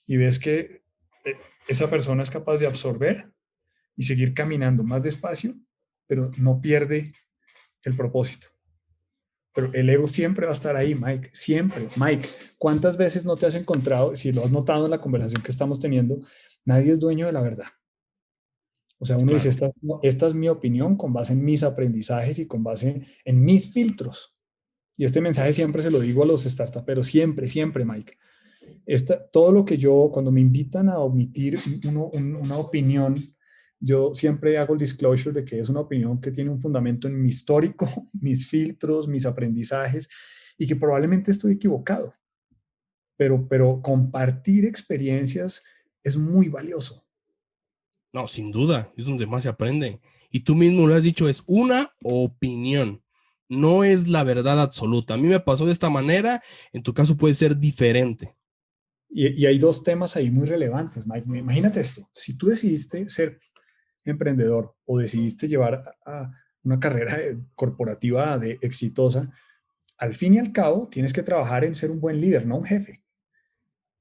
y ves que esa persona es capaz de absorber y seguir caminando más despacio, pero no pierde el propósito. Pero el ego siempre va a estar ahí, Mike, siempre. Mike, ¿cuántas veces no te has encontrado, si lo has notado en la conversación que estamos teniendo, nadie es dueño de la verdad? O sea, uno dice, esta es mi opinión con base en mis aprendizajes y con base en mis filtros. Y este mensaje siempre se lo digo a los startuperos, siempre, siempre, Mike. Todo lo que cuando me invitan a omitir una opinión, yo siempre hago el disclosure de que es una opinión que tiene un fundamento en mi histórico, mis filtros, mis aprendizajes, y que probablemente estoy equivocado. Pero compartir experiencias es muy valioso. No, sin duda, es donde más se aprende. Y tú mismo lo has dicho, es una opinión, no es la verdad absoluta. A mí me pasó de esta manera, en tu caso puede ser diferente. Y hay dos temas ahí muy relevantes, Mike. Imagínate esto, si tú decidiste ser emprendedor o decidiste llevar a una carrera corporativa exitosa, al fin y al cabo tienes que trabajar en ser un buen líder, no un jefe.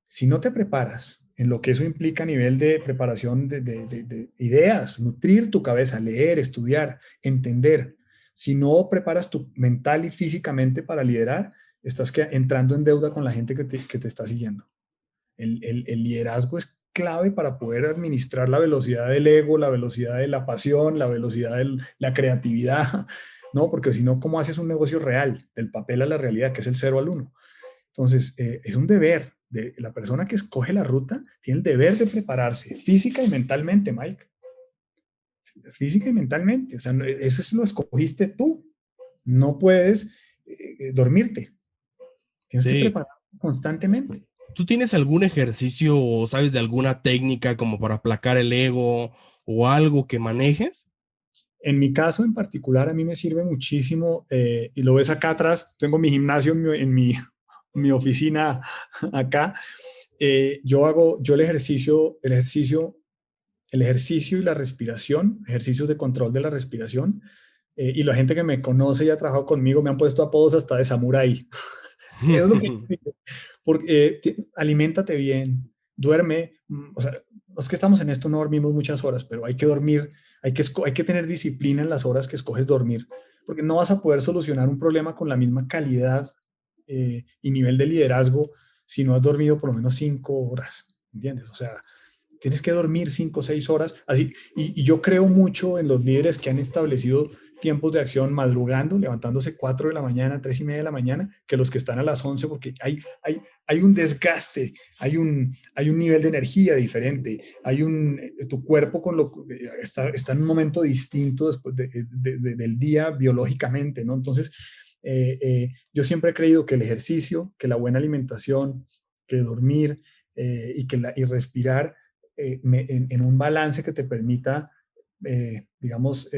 Si no te preparas en lo que eso implica a nivel de preparación de ideas, nutrir tu cabeza, leer, estudiar, entender. Si no preparas tu mental y físicamente para liderar, estás entrando en deuda con la gente que te está siguiendo. El liderazgo es clave para poder administrar la velocidad del ego, la velocidad de la pasión, la velocidad de la creatividad, ¿no? Porque si no, ¿cómo haces un negocio real? Del papel a la realidad, que es el 0 al 1. Entonces, es un deber. La persona que escoge la ruta tiene el deber de prepararse física y mentalmente, Mike. Física y mentalmente. O sea, eso lo escogiste tú. No puedes dormirte. Tienes que prepararte constantemente. ¿Tú tienes algún ejercicio o sabes de alguna técnica como para aplacar el ego o algo que manejes? En mi caso en particular, a mí me sirve muchísimo, y lo ves acá atrás, tengo mi gimnasio en mi oficina acá. Yo hago el ejercicio y la respiración, ejercicios de control de la respiración, y la gente que me conoce y ha trabajado conmigo me han puesto apodos hasta de samurái. Es lo que porque aliméntate bien, duerme, o los que estamos en esto no dormimos muchas horas, pero hay que dormir, hay que tener disciplina en las horas que escoges dormir, porque no vas a poder solucionar un problema con la misma calidad y nivel de liderazgo si no has dormido por lo menos 5 horas, ¿entiendes? O sea, tienes que dormir 5 o 6 horas. Así, y yo creo mucho en los líderes que han establecido tiempos de acción madrugando, levantándose 4 de la mañana, 3:30 de la mañana, que los que están a las 11, porque hay un desgaste, hay un nivel de energía diferente, tu cuerpo está en un momento distinto después del día biológicamente, ¿no? Entonces, yo siempre he creído que el ejercicio, que la buena alimentación, que dormir y respirar en un balance que te permita, digamos,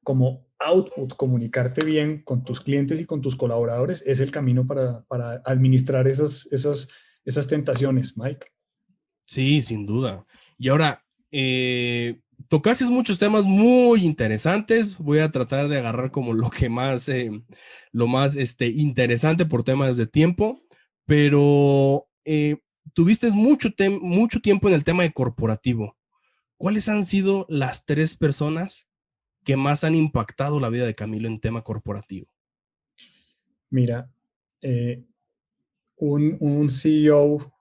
como output, comunicarte bien con tus clientes y con tus colaboradores, es el camino para administrar esas tentaciones, Mike. Sí, sin duda. Y ahora, tocaste muchos temas muy interesantes. Voy a tratar de agarrar como lo más interesante por temas de tiempo, pero tuviste mucho tiempo en el tema de corporativo. ¿Cuáles han sido las 3 personas que más han impactado la vida de Camilo en tema corporativo? Mira, un CEO,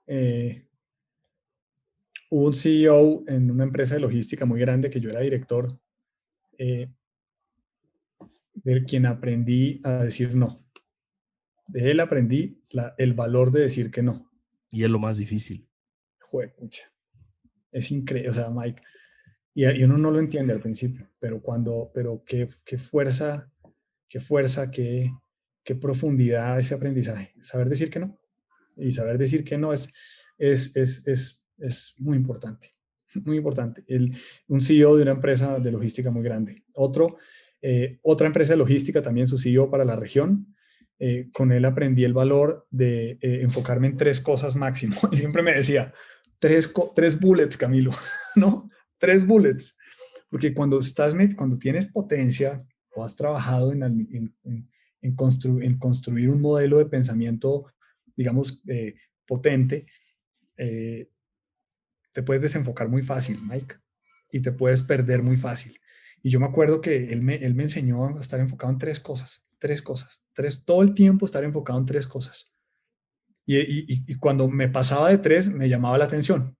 hubo un CEO en una empresa de logística muy grande que yo era director, de quien aprendí a decir no. De él aprendí el valor de decir que no. Y es lo más difícil. Joder, pucha. Es increíble, o sea, Mike, y uno no lo entiende al principio, pero qué fuerza, qué profundidad ese aprendizaje. Saber decir que no. Y saber decir que no es muy importante, muy importante. Un CEO de una empresa de logística muy grande. Otra empresa de logística, también su CEO para la región. Con él aprendí el valor de enfocarme en 3 cosas máximo. Y siempre me decía, 3 bullets, Camilo, ¿no? 3 bullets. Porque cuando tienes potencia o has trabajado en construir un modelo de pensamiento, digamos, potente, te puedes desenfocar muy fácil, Mike, y te puedes perder muy fácil. Y yo me acuerdo que él me enseñó a estar enfocado en 3 cosas, todo el tiempo estar enfocado en 3 cosas. Y cuando me pasaba de 3, me llamaba la atención.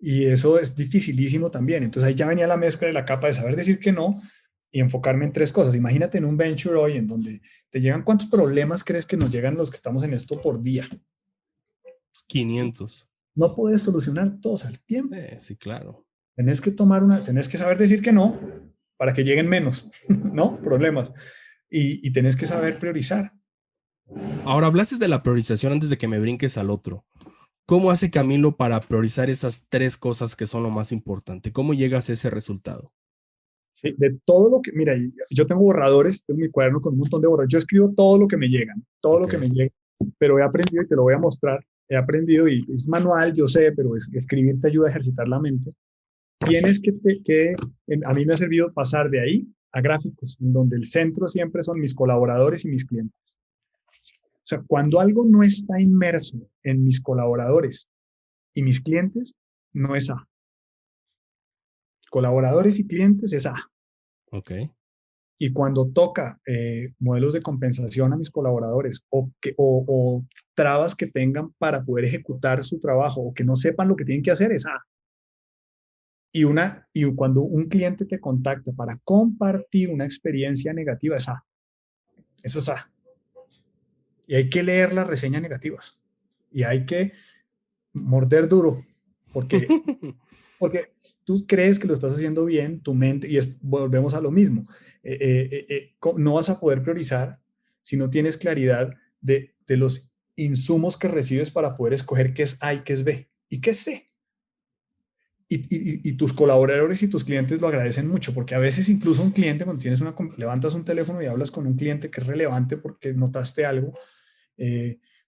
Y eso es dificilísimo también. Entonces ahí ya venía la mezcla de la capa de saber decir que no y enfocarme en 3 cosas. Imagínate en un venture hoy en donde te llegan, ¿cuántos problemas crees que nos llegan los que estamos en esto por día? 500. No puedes solucionar todos al tiempo. Sí, claro. Tenés que saber decir que no para que lleguen menos, ¿no? Problemas. Y tenés que saber priorizar. Ahora hablaste de la priorización antes de que me brinques al otro. ¿Cómo hace Camilo para priorizar esas 3 cosas que son lo más importante? ¿Cómo llegas a ese resultado? Sí, de todo lo que, mira, yo tengo borradores, tengo mi cuaderno con un montón de borradores. Yo escribo todo lo que me llegan, lo que me llega, pero he aprendido y te lo voy a mostrar. He aprendido y es manual, yo sé, pero escribir te ayuda a ejercitar la mente. Tienes a mí me ha servido pasar de ahí a gráficos, en donde el centro siempre son mis colaboradores y mis clientes. O sea, cuando algo no está inmerso en mis colaboradores y mis clientes, no es A. Colaboradores y clientes es A. Ok. Y cuando toca modelos de compensación a mis colaboradores o trabas que tengan para poder ejecutar su trabajo o que no sepan lo que tienen que hacer, es A. Y cuando un cliente te contacta para compartir una experiencia negativa, es A. Eso es A. Y hay que leer las reseñas negativas. Y hay que morder duro. Porque tú crees que lo estás haciendo bien, tu mente, y volvemos a lo mismo. No vas a poder priorizar si no tienes claridad de los insumos que recibes para poder escoger qué es A y qué es B y qué es C. Y tus colaboradores y tus clientes lo agradecen mucho, porque a veces incluso un cliente, cuando levantas un teléfono y hablas con un cliente que es relevante porque notaste algo,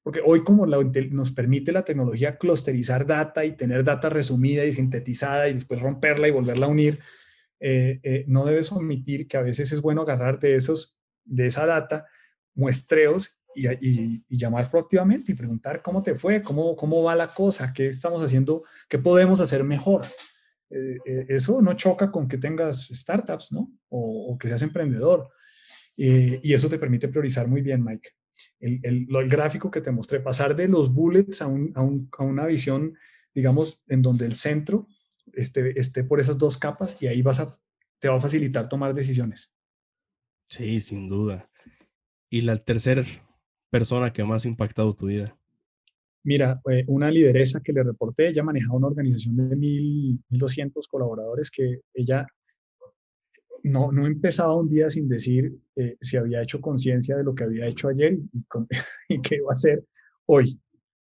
porque hoy como nos permite la tecnología clusterizar data y tener data resumida y sintetizada y después romperla y volverla a unir, no debes omitir que a veces es bueno agarrar de esa data muestreos y llamar proactivamente y preguntar cómo te fue, cómo va la cosa, qué estamos haciendo, qué podemos hacer mejor. eso no choca con que tengas startups, ¿no? O que seas emprendedor. Y eso te permite priorizar muy bien, Mike. El gráfico que te mostré, pasar de los bullets a una visión, digamos, en donde el centro esté por esas dos capas y ahí te va a facilitar tomar decisiones. Sí, sin duda. ¿Y la tercera persona que más ha impactado tu vida? Mira, una lideresa que le reporté, ella manejaba una organización de 1,200 colaboradores que ella no empezaba un día sin decir si había hecho conciencia de lo que había hecho ayer y qué iba a hacer hoy.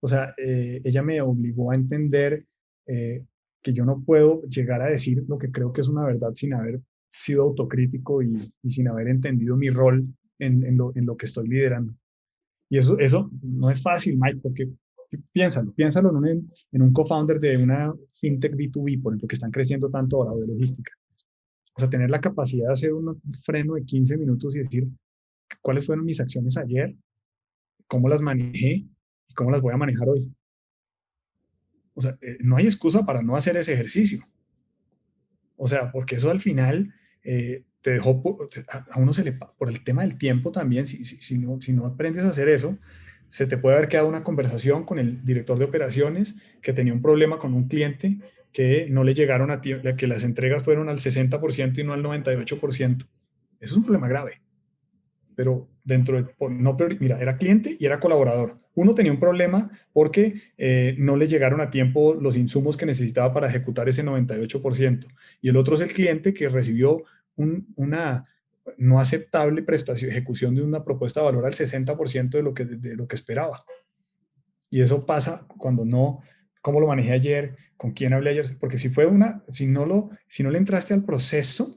O sea, ella me obligó a entender que yo no puedo llegar a decir lo que creo que es una verdad sin haber sido autocrítico y sin haber entendido mi rol en lo que estoy liderando. Y eso no es fácil, Mike, porque piénsalo en un co-founder de una fintech B2B, por ejemplo, que están creciendo tanto ahora de logística. O sea, tener la capacidad de hacer un freno de 15 minutos y decir cuáles fueron mis acciones ayer, cómo las manejé y cómo las voy a manejar hoy. O sea, no hay excusa para no hacer ese ejercicio. O sea, porque eso al final te dejó, a uno se le, por el tema del tiempo también, si no aprendes a hacer eso, se te puede haber quedado una conversación con el director de operaciones que tenía un problema con un cliente que no le llegaron a tiempo, que las entregas fueron al 60% y no al 98%. Eso es un problema grave. Pero mira, era cliente y era colaborador. Uno tenía un problema porque no le llegaron a tiempo los insumos que necesitaba para ejecutar ese 98%. Y el otro es el cliente que recibió una no aceptable ejecución de una propuesta de valor al 60% de lo que esperaba. Y eso pasa cuando no, cómo lo manejé ayer, con quién hablé ayer, porque si no le entraste al proceso,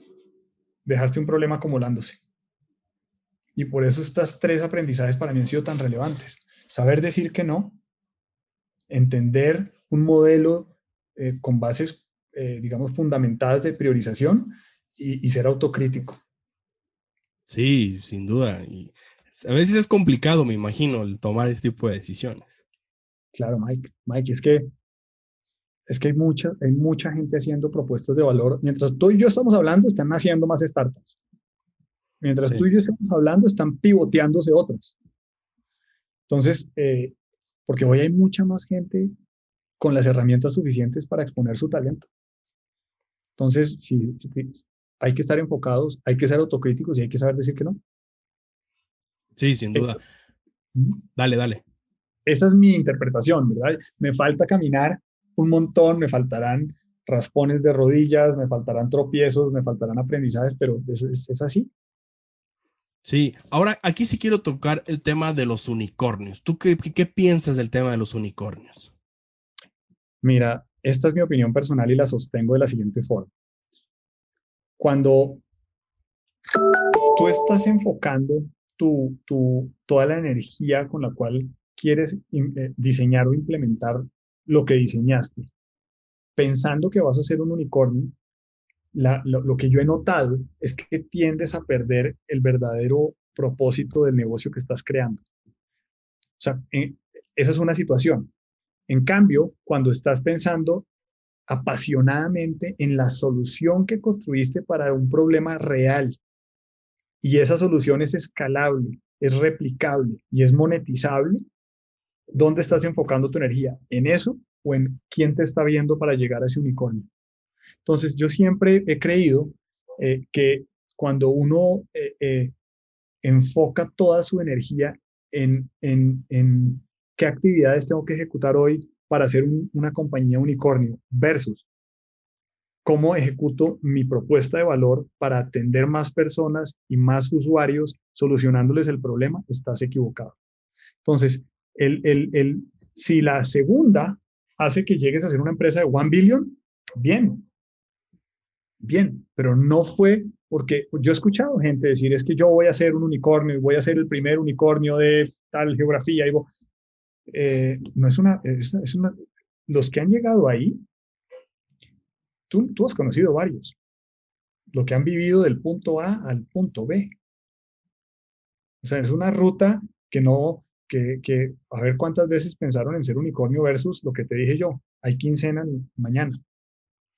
dejaste un problema acumulándose. Y por eso estas tres aprendizajes para mí han sido tan relevantes. Saber decir que no, entender un modelo con bases, digamos, fundamentadas de priorización y ser autocrítico. Sí, sin duda. Y a veces es complicado, me imagino, el tomar este tipo de decisiones. Claro, Mike. Mike, es que hay mucha gente haciendo propuestas de valor. Mientras tú y yo estamos hablando, están naciendo más startups. Mientras tú Sí. y yo estamos hablando, están pivoteándose otras. Entonces, porque hoy hay mucha más gente con las herramientas suficientes para exponer su talento. Entonces, sí, hay que estar enfocados, hay que ser autocríticos y hay que saber decir que no. Sí, sin duda. Dale, dale. Esa es mi interpretación, ¿verdad? Me falta caminar un montón, me faltarán raspones de rodillas, me faltarán tropiezos, me faltarán aprendizajes, pero es así. Sí, ahora aquí sí quiero tocar el tema de los unicornios. ¿Tú qué piensas del tema de los unicornios? Mira, esta es mi opinión personal y la sostengo de la siguiente forma. Cuando tú estás enfocando toda la energía con la cual quieres diseñar o implementar lo que diseñaste, pensando que vas a ser un unicornio, lo que yo he notado es que tiendes a perder el verdadero propósito del negocio que estás creando. O sea, esa es una situación. En cambio, cuando estás pensando apasionadamente en la solución que construiste para un problema real y esa solución es escalable, es replicable y es monetizable, ¿dónde estás enfocando tu energía? ¿En eso o en quién te está viendo para llegar a ese unicornio? Entonces, yo siempre he creído que cuando uno enfoca toda su energía en qué actividades tengo que ejecutar hoy para hacer una compañía unicornio versus cómo ejecuto mi propuesta de valor para atender más personas y más usuarios solucionándoles el problema, estás equivocado. Entonces, si la segunda hace que llegues a ser una empresa de 1 billion, bien, bien, pero no fue porque yo he escuchado gente decir, es que yo voy a ser un unicornio y voy a ser el primer unicornio de tal geografía. No es una, los que han llegado ahí, tú has conocido varios, lo que han vivido del punto A al punto B. O sea, es una ruta que no, a ver cuántas veces pensaron en ser unicornio versus lo que te dije yo, hay quincena mañana.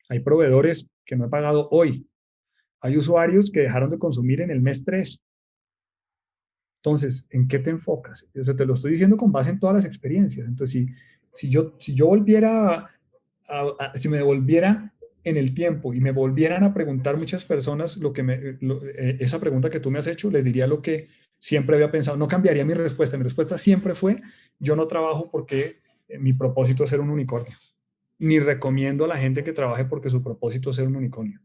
Hay proveedores que no he pagado hoy. Hay usuarios que dejaron de consumir en el mes 3. Entonces, ¿en qué te enfocas? O sea, te lo estoy diciendo con base en todas las experiencias. Entonces, si yo volviera si me devolviera en el tiempo y me volvieran a preguntar muchas personas esa pregunta que tú me has hecho, les diría lo que siempre había pensado. No cambiaría mi respuesta. Mi respuesta siempre fue, yo no trabajo porque mi propósito es ser un unicornio. Ni recomiendo a la gente que trabaje porque su propósito es ser un unicornio.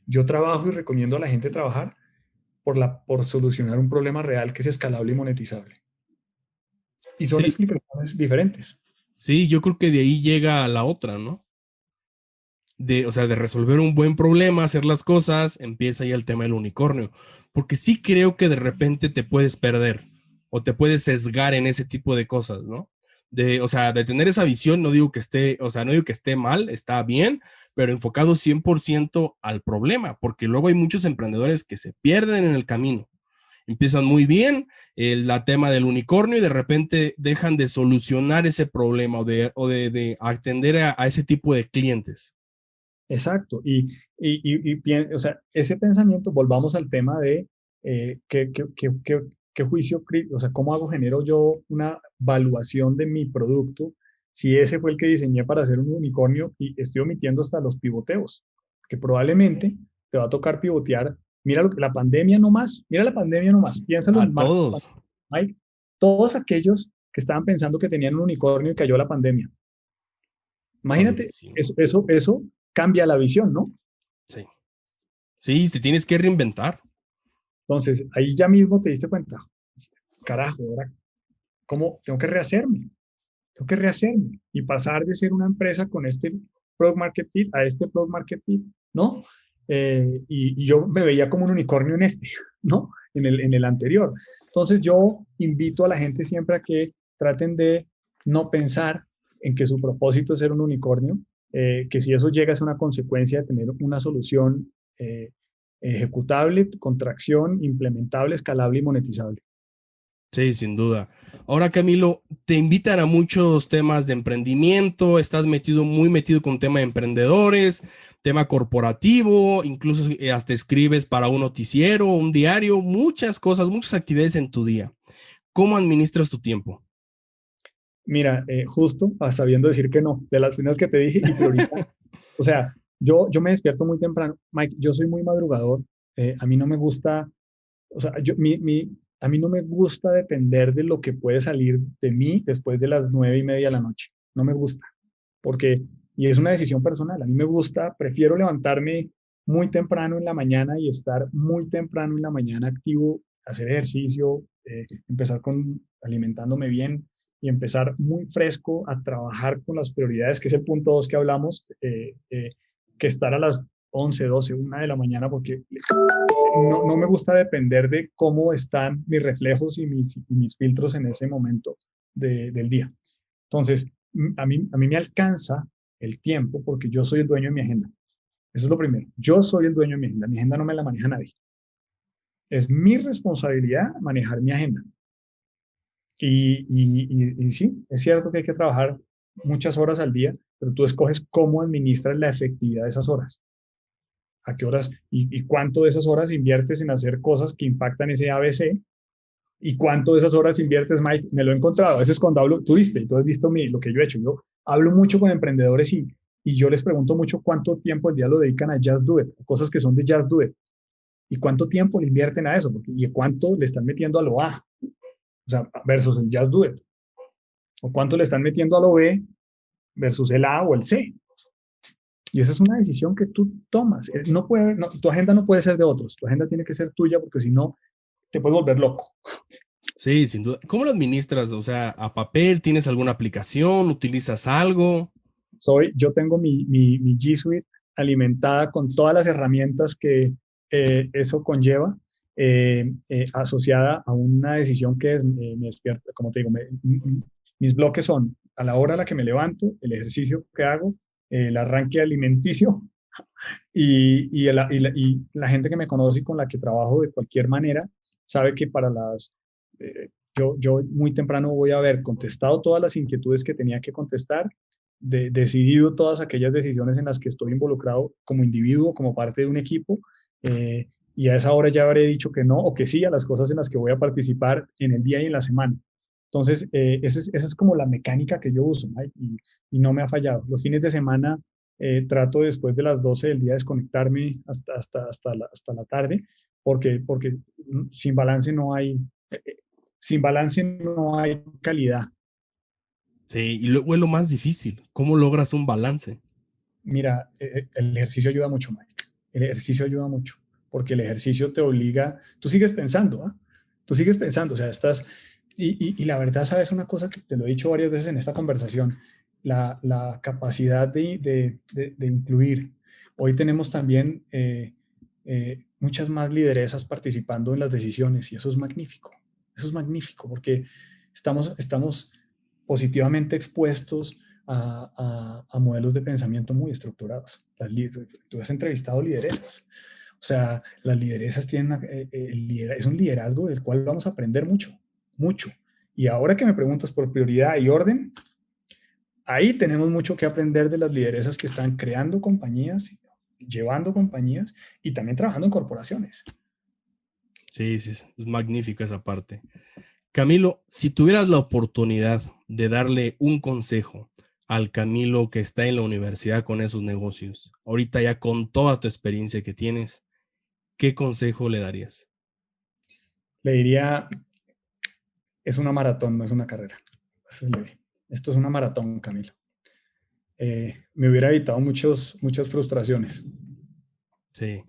Yo trabajo y recomiendo a la gente trabajar por solucionar un problema real que es escalable y monetizable. Y son Sí, explicaciones diferentes. sí, yo creo que de ahí llega a la otra, ¿no? O sea, de resolver un buen problema, hacer las cosas, empieza ahí el tema del unicornio. Porque sí creo que de repente te puedes perder o te puedes sesgar en ese tipo de cosas, ¿no? O sea, de tener esa visión, no digo que esté, o sea, no digo que esté mal, está bien, pero enfocado 100% al problema, porque luego hay muchos emprendedores que se pierden en el camino. Empiezan muy bien la tema del unicornio y de repente dejan de solucionar ese problema o de atender a ese tipo de clientes. Exacto. O sea, ese pensamiento, volvamos al tema de qué juicio, o sea, cómo genero yo una evaluación de mi producto, si ese fue el que diseñé para hacer un unicornio y estoy omitiendo hasta los pivoteos, que probablemente te va a tocar pivotear. Mira la pandemia nomás, mira la pandemia nomás, piénsalo A en marco, todos. Mike, todos aquellos que estaban pensando que tenían un unicornio y cayó la pandemia. Imagínate, Padrísimo. eso cambia la visión, ¿no? Sí. Sí, te tienes que reinventar. Entonces, ahí ya mismo te diste cuenta, carajo, ahora, ¿cómo tengo que rehacerme? Tengo que rehacerme y pasar de ser una empresa con este Product Market Fit a este Product Market Fit, ¿no? Y yo me veía como un unicornio en este, ¿no? En el anterior. Entonces, yo invito a la gente siempre a que traten de no pensar en que su propósito es ser un unicornio, que si eso llega a ser una consecuencia de tener una solución ejecutable, con tracción, implementable, escalable y monetizable. Sí, sin duda. Ahora, Camilo, te invitan a muchos temas de emprendimiento, estás muy metido con tema de emprendedores, tema corporativo, incluso hasta escribes para un noticiero, un diario, muchas cosas, muchas actividades en tu día. ¿Cómo administras tu tiempo? Mira, justo sabiendo decir que no, de las primeras que te dije y priorizar. O sea, yo me despierto muy temprano. Mike, yo soy muy madrugador. A mí no me gusta, o sea, a mí no me gusta depender de lo que puede salir de mí después de las 9:30 de la noche. No me gusta, porque, y es una decisión personal. A mí me gusta, prefiero levantarme muy temprano en la mañana y estar muy temprano en la mañana activo, hacer ejercicio, empezar con alimentándome bien y empezar muy fresco a trabajar con las prioridades, que es el punto 2 que hablamos, que estar a las 11, 12, 1 de la mañana, porque no me gusta depender de cómo están mis reflejos y mis filtros en ese momento del día. Entonces, a mí me alcanza el tiempo porque yo soy el dueño de mi agenda. Eso es lo primero. Yo soy el dueño de mi agenda. Mi agenda no me la maneja nadie. Es mi responsabilidad manejar mi agenda. Y sí, es cierto que hay que trabajar muchas horas al día, pero tú escoges cómo administras la efectividad de esas horas. A qué horas y cuánto de esas horas inviertes en hacer cosas que impactan ese ABC y cuánto de esas horas inviertes, Mike. Me lo he encontrado. A veces cuando hablo, tú viste, y tú has visto lo que yo he hecho. Yo hablo mucho con emprendedores y yo les pregunto mucho cuánto tiempo al día lo dedican a Just Do It, cosas que son de Just Do It. Y cuánto tiempo le invierten a eso, y cuánto le están metiendo a lo A, o sea, versus el Just Do It. O cuánto le están metiendo a lo B versus el A o el C. Y esa es una decisión que tú tomas. Tu agenda no puede ser de otros, tu agenda tiene que ser tuya porque si no, te puedes volver loco. Sí, sin duda. ¿Cómo lo administras? O sea, ¿a papel? ¿Tienes alguna aplicación? ¿Utilizas algo? Yo tengo mi G Suite alimentada con todas las herramientas que eso conlleva, asociada a una decisión que me despierta, como te digo, mis bloques son a la hora a la que me levanto, el ejercicio que hago, el arranque alimenticio y la gente que me conoce y con la que trabajo de cualquier manera sabe que yo muy temprano voy a haber contestado todas las inquietudes que tenía que contestar decidido todas aquellas decisiones en las que estoy involucrado como individuo, como parte de un equipo, y a esa hora ya habré dicho que no o que sí a las cosas en las que voy a participar en el día y en la semana. Entonces, esa es como la mecánica que yo uso, Mike, y no me ha fallado. Los fines de semana trato después de las 12 del día desconectarme hasta la tarde, porque sin balance no hay calidad. Sí, y luego es lo más difícil. ¿Cómo logras un balance? Mira, el ejercicio ayuda mucho, Mike. El ejercicio ayuda mucho, porque el ejercicio te obliga, tú sigues pensando, ¿eh? Tú sigues pensando, o sea, estás, y la verdad, sabes una cosa que te lo he dicho varias veces en esta conversación, la capacidad de incluir. Hoy tenemos también muchas más lideresas participando en las decisiones y eso es magnífico porque estamos positivamente expuestos a modelos de pensamiento muy estructurados. Tú has entrevistado lideresas. O sea, las lideresas tienen es un liderazgo del cual vamos a aprender mucho. Y ahora que me preguntas por prioridad y orden, ahí tenemos mucho que aprender de las lideresas que están creando compañías, llevando compañías y también trabajando en corporaciones. Sí, es magnífica esa parte. Camilo, si tuvieras la oportunidad de darle un consejo al Camilo que está en la universidad con esos negocios, ahorita ya con toda tu experiencia que tienes, ¿qué consejo le darías? Le diría, es una maratón, no es una carrera. Esto es una maratón, Camilo. Me hubiera evitado muchas frustraciones. Sí.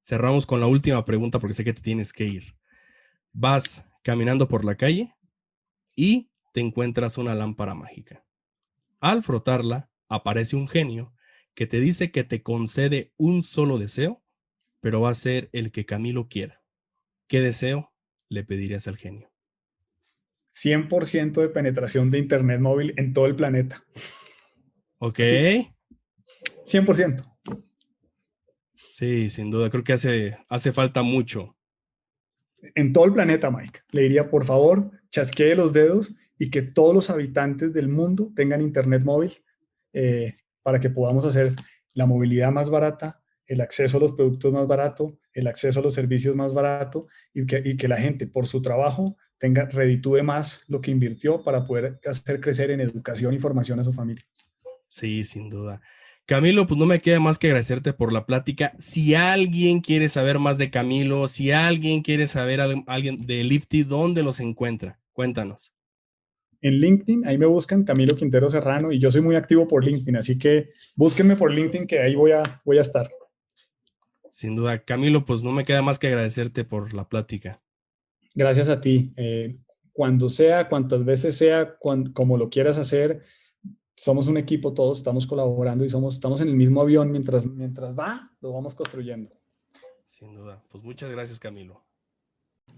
Cerramos con la última pregunta porque sé que te tienes que ir. Vas caminando por la calle y te encuentras una lámpara mágica. Al frotarla, aparece un genio que te dice que te concede un solo deseo, pero va a ser el que Camilo quiera. ¿Qué deseo le pedirías al genio? 100% de penetración de internet móvil en todo el planeta. Ok. Sí. 100%. Sí, sin duda. Creo que hace falta mucho. En todo el planeta, Mike. Le diría, por favor, chasquee los dedos y que todos los habitantes del mundo tengan internet móvil para que podamos hacer la movilidad más barata, el acceso a los productos más barato, el acceso a los servicios más barato y que la gente por su trabajo reditúe más lo que invirtió para poder hacer crecer en educación y formación a su familia. Sí, sin duda. Camilo, pues no me queda más que agradecerte por la plática. Si alguien quiere saber más de Camilo, si alguien quiere saber alguien de Lifty, ¿dónde los encuentra? Cuéntanos. En LinkedIn, ahí me buscan Camilo Quintero Serrano y yo soy muy activo por LinkedIn, así que búsquenme por LinkedIn que ahí voy a estar. Sin duda. Camilo, pues no me queda más que agradecerte por la plática. Gracias a ti. Cuando sea, cuantas veces sea, como lo quieras hacer, somos un equipo, todos estamos colaborando y estamos en el mismo avión mientras va, lo vamos construyendo. Sin duda. Pues muchas gracias, Camilo.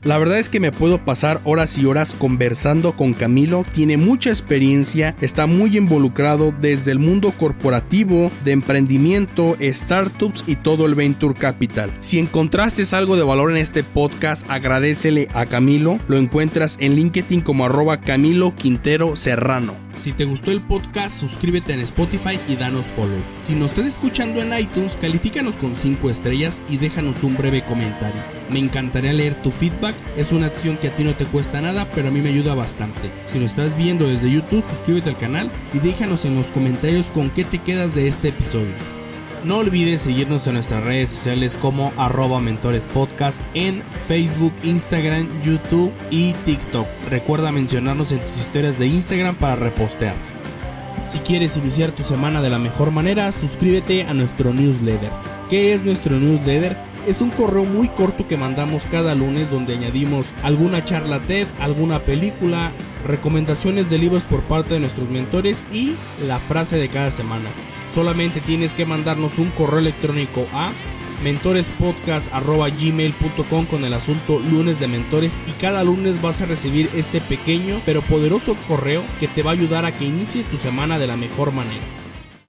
La verdad es que me puedo pasar horas y horas conversando con Camilo, tiene mucha experiencia, está muy involucrado desde el mundo corporativo, de emprendimiento, startups y todo el Venture Capital. Si encontraste algo de valor en este podcast, agradécele a Camilo, lo encuentras en LinkedIn como @Camilo Quintero Serrano. Si te gustó el podcast, suscríbete en Spotify y danos follow. Si nos estás escuchando en iTunes, califícanos con 5 estrellas y déjanos un breve comentario. Me encantaría leer tu feedback, es una acción que a ti no te cuesta nada, pero a mí me ayuda bastante. Si nos estás viendo desde YouTube, suscríbete al canal y déjanos en los comentarios con qué te quedas de este episodio. No olvides seguirnos en nuestras redes sociales como @mentorespodcast en Facebook, Instagram, YouTube y TikTok. Recuerda mencionarnos en tus historias de Instagram para repostear. Si quieres iniciar tu semana de la mejor manera, suscríbete a nuestro newsletter. ¿Qué es nuestro newsletter? Es un correo muy corto que mandamos cada lunes donde añadimos alguna charla TED, alguna película, recomendaciones de libros por parte de nuestros mentores y la frase de cada semana. Solamente tienes que mandarnos un correo electrónico a mentorespodcast@gmail.com con el asunto lunes de mentores y cada lunes vas a recibir este pequeño pero poderoso correo que te va a ayudar a que inicies tu semana de la mejor manera.